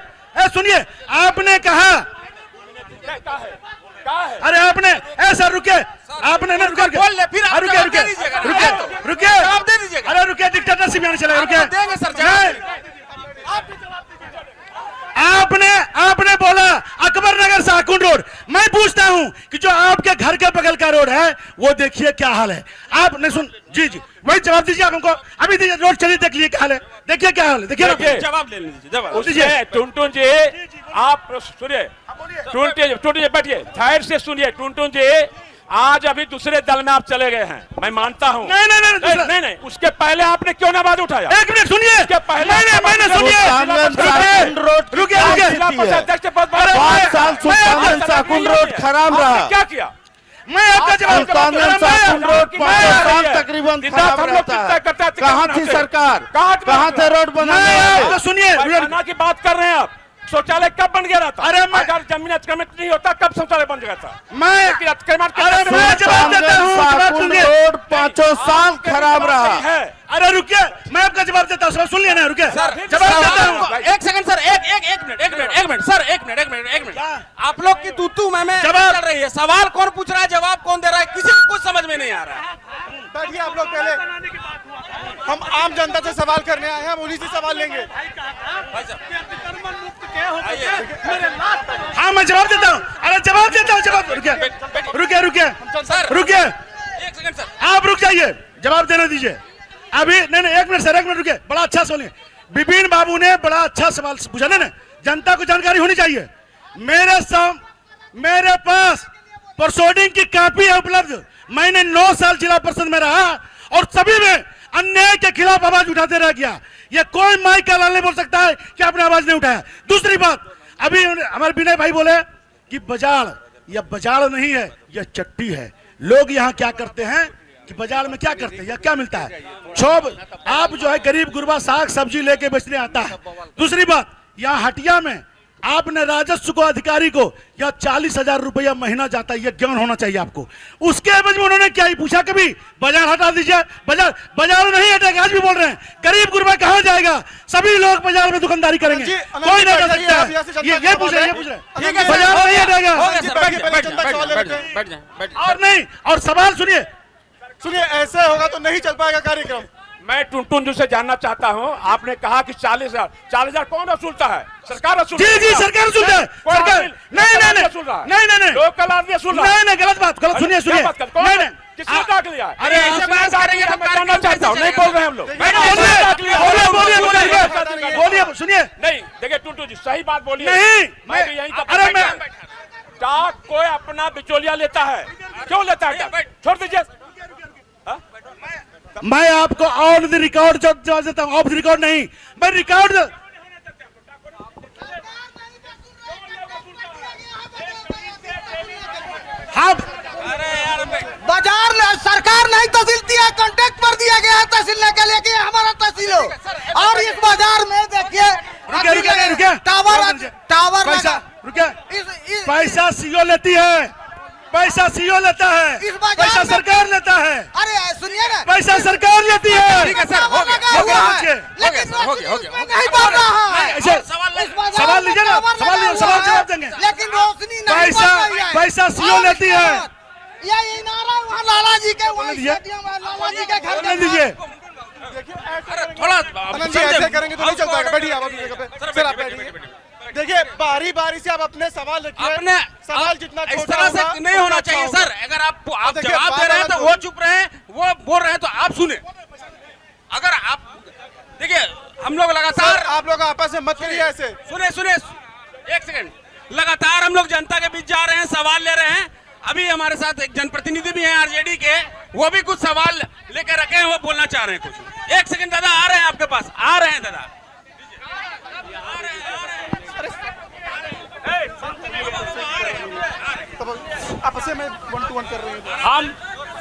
सुनिए, आपने कहा, अरे आपने ऐसा रुके, आपने ना रुके, रुके, अरे रुके, डिक्टेटरशिप यहाँ चलेगा, रुके। आपने बोला अकबर नगर साकुंड रोड। मैं पूछता हूं कि जो आपके घर के बगल का रोड है, वो देखिए क्या हाल है। आपने सुन, जी वही जवाब दीजिए आप हमको। अभी दीजिए, रोड चलिए, देख लीजिए क्या हाल है, देखिए क्या हाल है, देखिए जवाब ले लीजिए। जवाब दीजिए। टुनटुन जी, आप सुनिए, टुनटुन जी बैठिए, धैर्य से सुनिए। टुनटुन जी, आज अभी दूसरे दल में आप चले गए हैं, मैं मानता हूं। नहीं, उसके पहले आपने क्यों ना आवाज उठाया? 1 मिनट सुनिए, उसके पहले मैंने सुनिए, रुके, 5 साल सुल्तानगंज साकुंड रोड खराब रहा। क्या किया? मैं आपका जवाब तकरीबन खराब रहता है। कहाँ थी सरकार, कहाँ थे रोड बनाने वाले? सुनिए, की बात कर रहे हैं आप। शौचालय कब बन गया था? अरे अगर जमीन अतिक्रमित नहीं होता कब शौचालय बन गया था? मैं जवाब देता हूँ। रोड 5 साल खराब रहा है। अरे रुकिए, मैं आपका जवाब देता हूँ, सुन लिया ना, रुकिए, जवाब देता हूँ। 1 सेकंड सर, एक मिनट सर, एक मिनट। आप लोग की तू मैं चल रही है, सवाल कौन पूछ रहा है, जवाब कौन दे रहा है, किसी को कुछ समझ में नहीं आ रहा है। बैठिए आप लोग, पहले हम आम जनता से सवाल करने आए हैं, हम उन्हीं से सवाल लेंगे। हाँ मैं जवाब देता हूँ, अरे जवाब देता हूँ, जवाब। रुकिए, 1 सेकंड सर, आप रुक जाइए, जवाब देना दीजिए अभी। नहीं, 1 मिनट सर, 1 मिनट रुकिए, बड़ा अच्छा सुनिए। विपिन बाबू ने बड़ा अच्छा सवाल पूछा ना, जनता को जानकारी होनी चाहिए। मेरे पास प्रोसीडिंग की कॉपी है उपलब्ध। मैंने 9 साल जिला परिषद में रहा और सभी में अन्याय के खिलाफ आवाज उठाते रह गया। ये कोई माइक का लाल नहीं बोल सकता है कि आपने आवाज नहीं उठाया। दूसरी बात, अभी हमारे विनय भाई बोले कि बाजार, यह बाजार नहीं है, यह चट्टी है। लोग यहाँ क्या करते हैं कि बाजार में क्या करते हैं, या क्या मिलता है, छोब आप जो है गरीब गुरबा साग सब्जी लेके बेचने आता है। दूसरी बात, यहाँ हटिया में आपने राजस्व को अधिकारी को या 40,000 रुपया महीना जाता है, यह ज्ञान होना चाहिए आपको। उसके एवज में उन्होंने क्या ही पूछा कभी, बाजार हटा दीजिए। बाजार नहीं हटेगा, आज भी बोल रहे हैं। गरीब गुरबा कहाँ जाएगा, सभी लोग बाजार में दुकानदारी करेंगे, कोई नहीं कर सकता है। ये पूछ रहे हैं, बाजार नहीं हटेगा। और नहीं, और सवाल सुनिए, ऐसे होगा तो नहीं चल पाएगा कार्यक्रम। मैं टुनटुन जी से जानना चाहता हूँ, आपने कहा कि 40,000 कौन वसूलता है? सरकार वसूल। जी सरकार वसूलता है। सरकार नहीं लोकल आदमी वसूल रहा है। नहीं गलत बात, गलत सुनिए नहीं किसने डाक लिया? अरे ऐसे बात करेंगे तो मैं जानना चाहता हूँ, नहीं बोल रहे हम लोग। बोलिए सुनिए। नहीं देखिए टुनटुन जी, सही बात बोलिए। नहीं मैं भी यहीं का, अरे मैं डाक कोई अपना बिचौलिया लेता है, क्यों लेता है? छोड़ दीजिए। मैं आपको ऑन द रिकॉर्ड जो देता हूं, ऑफ द रिकॉर्ड नहीं, मैं रिकॉर्ड। हाँ बाजार सरकार नहीं तहसील दिया, कॉन्ट्रैक्ट पर दिया गया है तहसील के लिए कि हमारा तहसील हो। और इस बाजार में देखिए टावर पैसा सीओ लेती है, पैसा सीओ लेता है, पैसा सरकार लेता है। अरे सुनिए ना, पैसा सरकार लेती है। ठीक है सर, हो गया। लेकिन नहीं बोल रहा है। सवाल लीजिए ना, सवाल जवाब देंगे। लेकिन रोशनी नहीं, पैसा सीओ लेती है। ये नारा वहाँ लाला जी के, लाला जी के घर में लीजिए। थोड़ा ऐसे करेंगे तो नहीं चल पाएगा। बैठिए आप अपनी जगह पे। आप बैठिए। देखिए बारी बारी से आप अपने सवाल रखिए। अपने सवाल जितना इस तरह से नहीं होना चाहिए सर। अगर आप जवाब दे रहे हैं तो वो चुप रहे, वो बोल रहे हैं तो आप सुने। अगर आप देखिए, हम लोग लगातार, आप लोग आपस में मत करिए ऐसे। सुने एक सेकंड, लगातार हम लोग जनता के बीच जा रहे हैं, सवाल ले रहे हैं। अभी हमारे साथ एक जनप्रतिनिधि भी हैं आरजेडी के, वो भी कुछ सवाल लेकर रखे हैं, वो बोलना चाह रहे हैं कुछ। एक सेकंड दादा, आ रहे हैं आपके पास, आ रहे हैं दादा। आपस में 1 to 1 कर रहे हैं। हम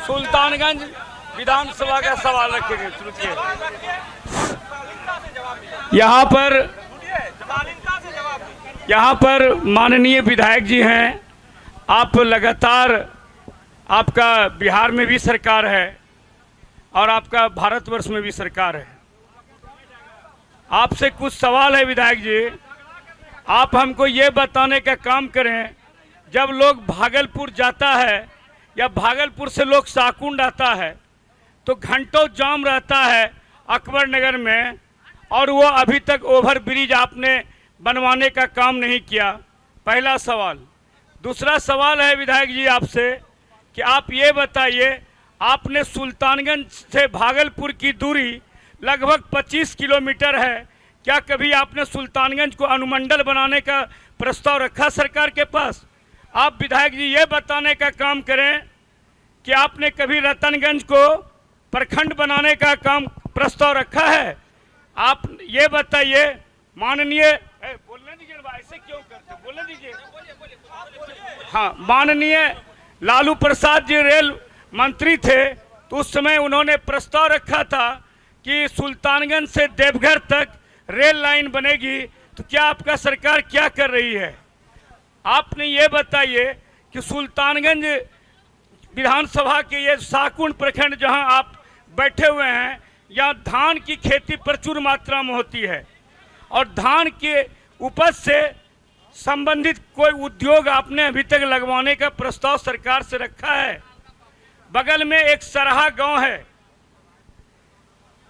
सुल्तानगंज विधानसभा का सवाल रखेंगे। रुकिए, यहाँ पर माननीय विधायक जी हैं। आप लगातार, आपका बिहार में भी सरकार है और आपका भारतवर्ष में भी सरकार है। आपसे कुछ सवाल है विधायक जी, आप हमको ये बताने का काम करें, जब लोग भागलपुर जाता है या भागलपुर से लोग साकुंड आता है तो घंटों जाम रहता है अकबर नगर में, और वो अभी तक ओवर ब्रिज आपने बनवाने का काम नहीं किया। पहला सवाल। दूसरा सवाल है विधायक जी आपसे कि आप ये बताइए, आपने सुल्तानगंज से भागलपुर की दूरी लगभग 25 किलोमीटर है, क्या कभी आपने सुल्तानगंज को अनुमंडल बनाने का प्रस्ताव रखा सरकार के पास? आप विधायक जी ये बताने का काम करें कि आपने कभी रतनगंज को प्रखंड बनाने का काम प्रस्ताव रखा है? आप ये बताइए। माननीय, बोलने दीजिए, ऐसे क्यों करते, बोलने दीजिए। हाँ, माननीय लालू प्रसाद जी रेल मंत्री थे तो उस समय उन्होंने प्रस्ताव रखा था कि सुल्तानगंज से देवघर तक रेल लाइन बनेगी, तो क्या आपका सरकार क्या कर रही है? आपने ये बताइए कि सुल्तानगंज विधानसभा के ये साकुंड प्रखंड जहां आप बैठे हुए हैं, यहाँ धान की खेती प्रचुर मात्रा में होती है और धान के उपज से संबंधित कोई उद्योग आपने अभी तक लगवाने का प्रस्ताव सरकार से रखा है? बगल में एक सरहा गांव है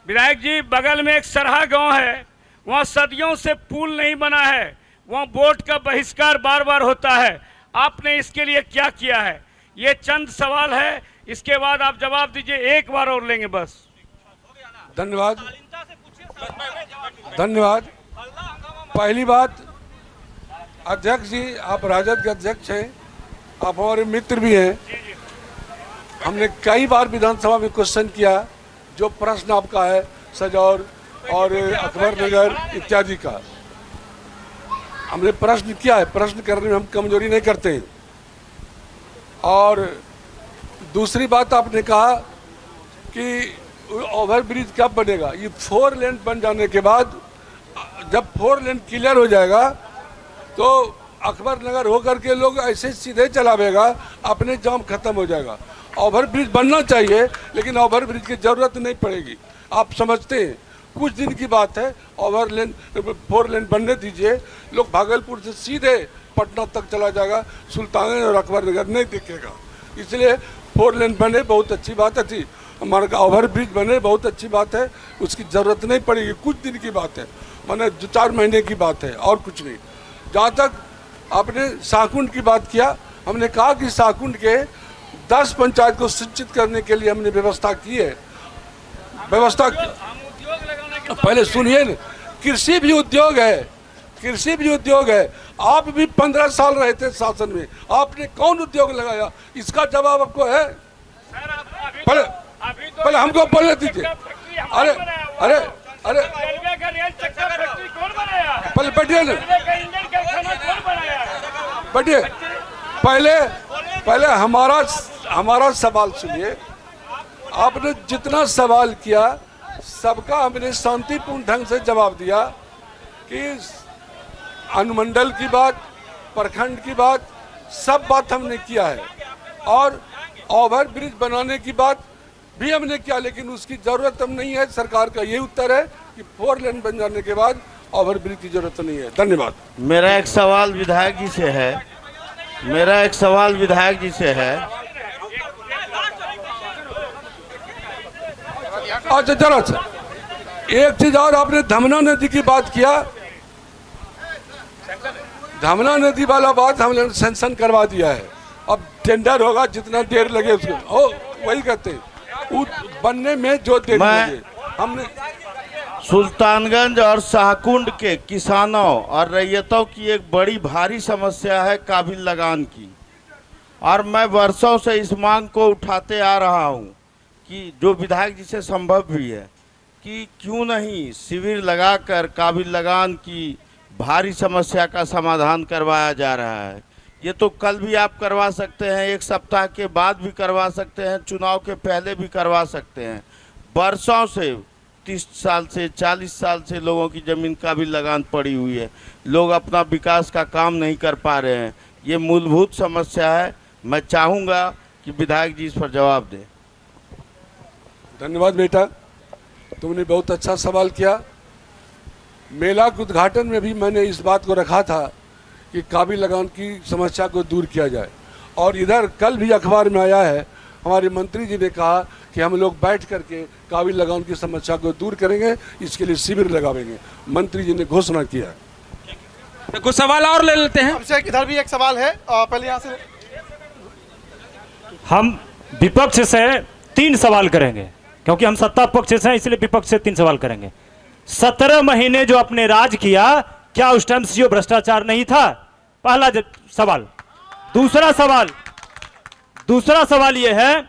विधायक जी, बगल में एक सरहा गांव है, वहाँ सदियों से पुल नहीं बना है, वहाँ बोट का बहिष्कार बार बार होता है। आपने इसके लिए क्या किया है? ये चंद सवाल है, इसके बाद आप जवाब दीजिए। एक बार और लेंगे बस। धन्यवाद। पहली बात, अध्यक्ष जी, आप राजद के अध्यक्ष हैं, आप हमारे मित्र भी हैं। हमने कई बार विधानसभा में क्वेश्चन किया, जो प्रश्न आपका है सजौर और अकबर नगर इत्यादि का, हमने प्रश्न किया है। प्रश्न करने में हम कमजोरी नहीं करते हैं। और दूसरी बात आपने कहा कि ओवरब्रिज कब बनेगा। ये 4 लेन बन जाने के बाद, जब 4 लेन क्लियर हो जाएगा तो अकबर नगर होकर के लोग ऐसे सीधे चलावेगा, अपने जाम खत्म हो जाएगा। ओवरब्रिज बनना चाहिए, लेकिन ओवरब्रिज की जरूरत नहीं पड़ेगी। आप समझते हैं, कुछ दिन की बात है। 4 लेन बनने दीजिए, लोग भागलपुर से सीधे पटना तक चला जाएगा, सुल्तानगंज और अकबर नगर नहीं दिखेगा। इसलिए 4 लेन बने, बहुत अच्छी बात है। हमारा ओवरब्रिज बने, बहुत अच्छी बात है। उसकी ज़रूरत नहीं पड़ेगी, कुछ दिन की बात है, माने 2-4 महीने की बात है, और कुछ नहीं। जहाँ तक आपने शाहकुंड की बात किया, हमने कहा कि शाहकुंड के 10 पंचायत को शिक्षित करने के लिए हमने व्यवस्था की है। व्यवस्था पहले सुनिए न, कृषि भी उद्योग है, कृषि भी उद्योग है। आप भी 15 साल रहे थे शासन में, आपने कौन उद्योग लगाया? इसका जवाब आपको है? पहले हमको बोलने दीजिए। अरे अरे अरे पहले बैठिए ना, बैठिए। पहले हमारा सवाल सुनिए। आपने जितना सवाल किया सबका हमने शांतिपूर्ण ढंग से जवाब दिया कि अनुमंडल की बात, प्रखंड की बात, सब बात हमने किया है। और ओवरब्रिज बनाने की बात भी हमने किया, लेकिन उसकी ज़रूरत हम नहीं है। सरकार का यही उत्तर है कि 4 लेन बन जाने के बाद ओवरब्रिज की जरूरत नहीं है। धन्यवाद। मेरा एक सवाल विधायक जी से है। अच्छा जरा सा एक चीज और, आपने धमना नदी की बात किया। धमना नदी वाला बात हमने सेंक्शन करवा दिया है। अब टेंडर होगा, जितना देर लगे उसको वही कहते हैं, बनने में जो देर लगे। हमने सुल्तानगंज और शाहकुंड के किसानों और रैयतों की एक बड़ी भारी समस्या है काबिल लगान की, और मैं वर्षों से इस मांग को उठाते आ रहा हूं कि जो विधायक जी से संभव भी है कि क्यों नहीं शिविर लगाकर काबिल लगान की भारी समस्या का समाधान करवाया जा रहा है। ये तो कल भी आप करवा सकते हैं, 1 सप्ताह के बाद भी करवा सकते हैं, चुनाव के पहले भी करवा सकते हैं। वर्षों से 30 साल से 40 साल से लोगों की ज़मीन काबिल लगान पड़ी हुई है, लोग अपना विकास का काम नहीं कर पा रहे हैं। ये मूलभूत समस्या है। मैं चाहूँगा कि विधायक जी इस पर जवाब दें। धन्यवाद बेटा, तुमने बहुत अच्छा सवाल किया। मेला के उद्घाटन में भी मैंने इस बात को रखा था कि काबिल लगान की समस्या को दूर किया जाए, और इधर कल भी अखबार में आया है, हमारे मंत्री जी ने कहा कि हम लोग बैठ करके काबिल लगान की समस्या को दूर करेंगे, इसके लिए शिविर लगावेंगे। मंत्री जी ने घोषणा किया है। कुछ सवाल और ले लेते हैं। अभिषेक, इधर भी एक सवाल है, पहले यहाँ से। हम विपक्ष से 3 सवाल करेंगे, क्योंकि हम सत्ता पक्ष से हैं, इसलिए विपक्ष से 3 सवाल करेंगे। 17 महीने जो अपने राज किया, क्या उस टाइम सीओ भ्रष्टाचार नहीं था? पहला सवाल। दूसरा सवाल यह है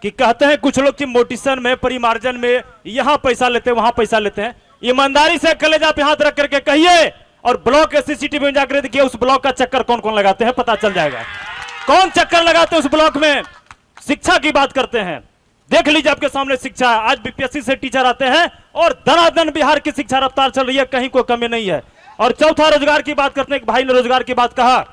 कि कहते हैं कुछ लोग कि मोटिसन में, परिमार्जन में यहां पैसा लेते हैं, वहां पैसा लेते हैं। ईमानदारी से कलेजा पे हाथ रख करके कहिए, और ब्लॉक के सीसीटीवी में जाकर देखिए उस ब्लॉक का चक्कर कौन कौन लगाते हैं, पता चल जाएगा कौन चक्कर लगाते हैं उस ब्लॉक में। शिक्षा की बात करते हैं, देख लीजिए आपके सामने शिक्षा। आज बीपीएससी से टीचर आते हैं और दनादन बिहार की शिक्षा रफ्तार चल रही है, कहीं कोई कमी नहीं है। और चौथा, रोजगार की बात करते हैं। भाई ने रोजगार की बात कहा,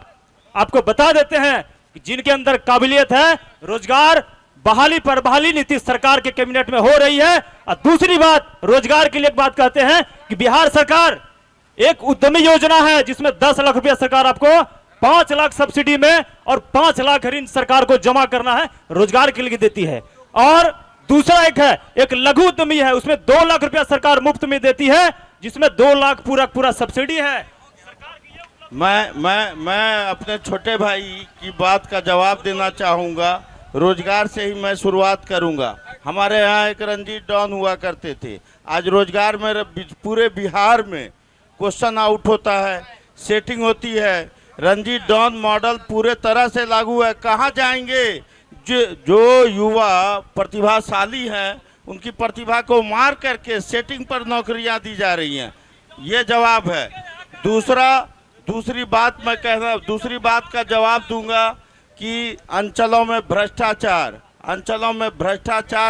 आपको बता देते हैं कि जिनके अंदर काबिलियत है, रोजगार बहाली पर बहाली नीति सरकार के कैबिनेट में हो रही है। और दूसरी बात, रोजगार के लिए एक बात कहते हैं कि बिहार सरकार एक उद्यमी योजना है, जिसमें 10 लाख रुपया सरकार आपको 5 लाख सब्सिडी में और 5 लाख ऋण सरकार को जमा करना है, रोजगार के लिए देती है। और दूसरा एक लघु उद्यमी है, उसमें 2 लाख रुपया सरकार मुफ्त में देती है, जिसमें 2 लाख पूरा सब्सिडी है। मैं अपने छोटे भाई की बात का जवाब देना चाहूँगा। रोजगार से ही मैं शुरुआत करूँगा। हमारे यहाँ एक रंजीत डॉन हुआ करते थे, आज रोजगार में पूरे बिहार में क्वेश्चन आउट होता है, सेटिंग होती है, रंजीत डॉन मॉडल पूरे तरह से लागू है। कहाँ जाएंगे जो युवा प्रतिभाशाली हैं, उनकी प्रतिभा को मार करके सेटिंग पर नौकरियां दी जा रही हैं, ये जवाब है। दूसरी बात का जवाब दूंगा कि अंचलों में भ्रष्टाचार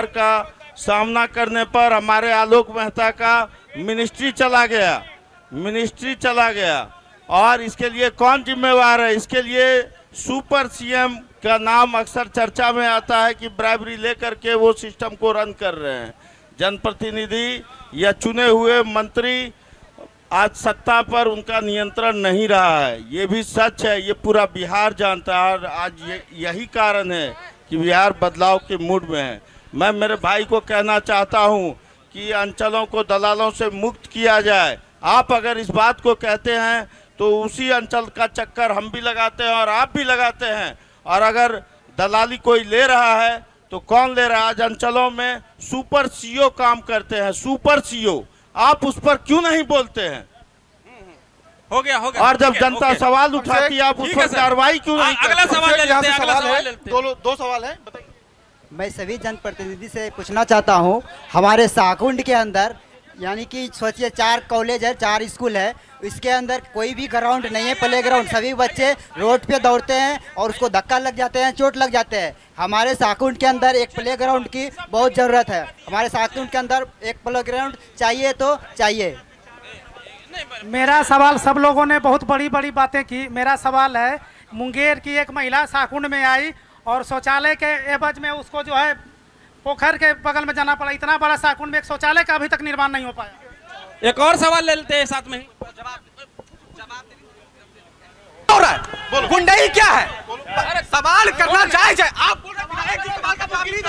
का सामना करने पर हमारे आलोक मेहता का मिनिस्ट्री चला गया और इसके लिए कौन जिम्मेवार है? इसके लिए सुपर सीएम का नाम अक्सर चर्चा में आता है कि ब्राइबरी लेकर के वो सिस्टम को रन कर रहे हैं। जनप्रतिनिधि या चुने हुए मंत्री आज सत्ता पर उनका नियंत्रण नहीं रहा है, ये भी सच है, ये पूरा बिहार जानता है और आज यही कारण है कि बिहार बदलाव के मूड में है। मैं मेरे भाई को कहना चाहता हूं कि अंचलों को दलालों से मुक्त किया जाए। आप अगर इस बात को कहते हैं तो उसी अंचल का चक्कर हम भी लगाते हैं और आप भी लगाते हैं, और अगर दलाली कोई ले रहा है तो कौन ले रहा है? आज अंचलों में सुपर सीओ काम करते हैं, सुपर सीओ, आप उस पर क्यों नहीं बोलते हैं? हो गया और जब जनता सवाल उठाती है आप उस पर कार्रवाई क्यों नहीं करते? अगला सवाल ले लेते हैं। दो सवाल है, बताइए। मैं सभी जनप्रतिनिधि से पूछना चाहता हूं, हमारे साकुंड के अंदर यानी कि सोचिए 4 कॉलेज है, 4 स्कूल है, इसके अंदर कोई भी ग्राउंड नहीं है, प्ले ग्राउंड। सभी बच्चे रोड पे दौड़ते हैं और उसको धक्का लग जाते हैं, चोट लग जाते हैं। हमारे साकुंड के अंदर एक प्ले ग्राउंड की बहुत ज़रूरत है। हमारे साकुंड के अंदर एक प्ले ग्राउंड चाहिए तो चाहिए। मेरा सवाल, सब लोगों ने बहुत बड़ी बड़ी बातें की, मेरा सवाल है, मुंगेर की एक महिला साकुंड में आई और शौचालय के एवज में उसको जो है पोखर के बगल में जाना पड़ा। इतना बड़ा साकुंड में एक शौचालय का अभी तक निर्माण नहीं हो पाया। एक और सवाल ले लेते हैं साथ में ही। हो रहा है गुंडाई क्या है? सवाल करना जायज है। आप बोल रहे हैं विधायक जी सवाल का जवाब नहीं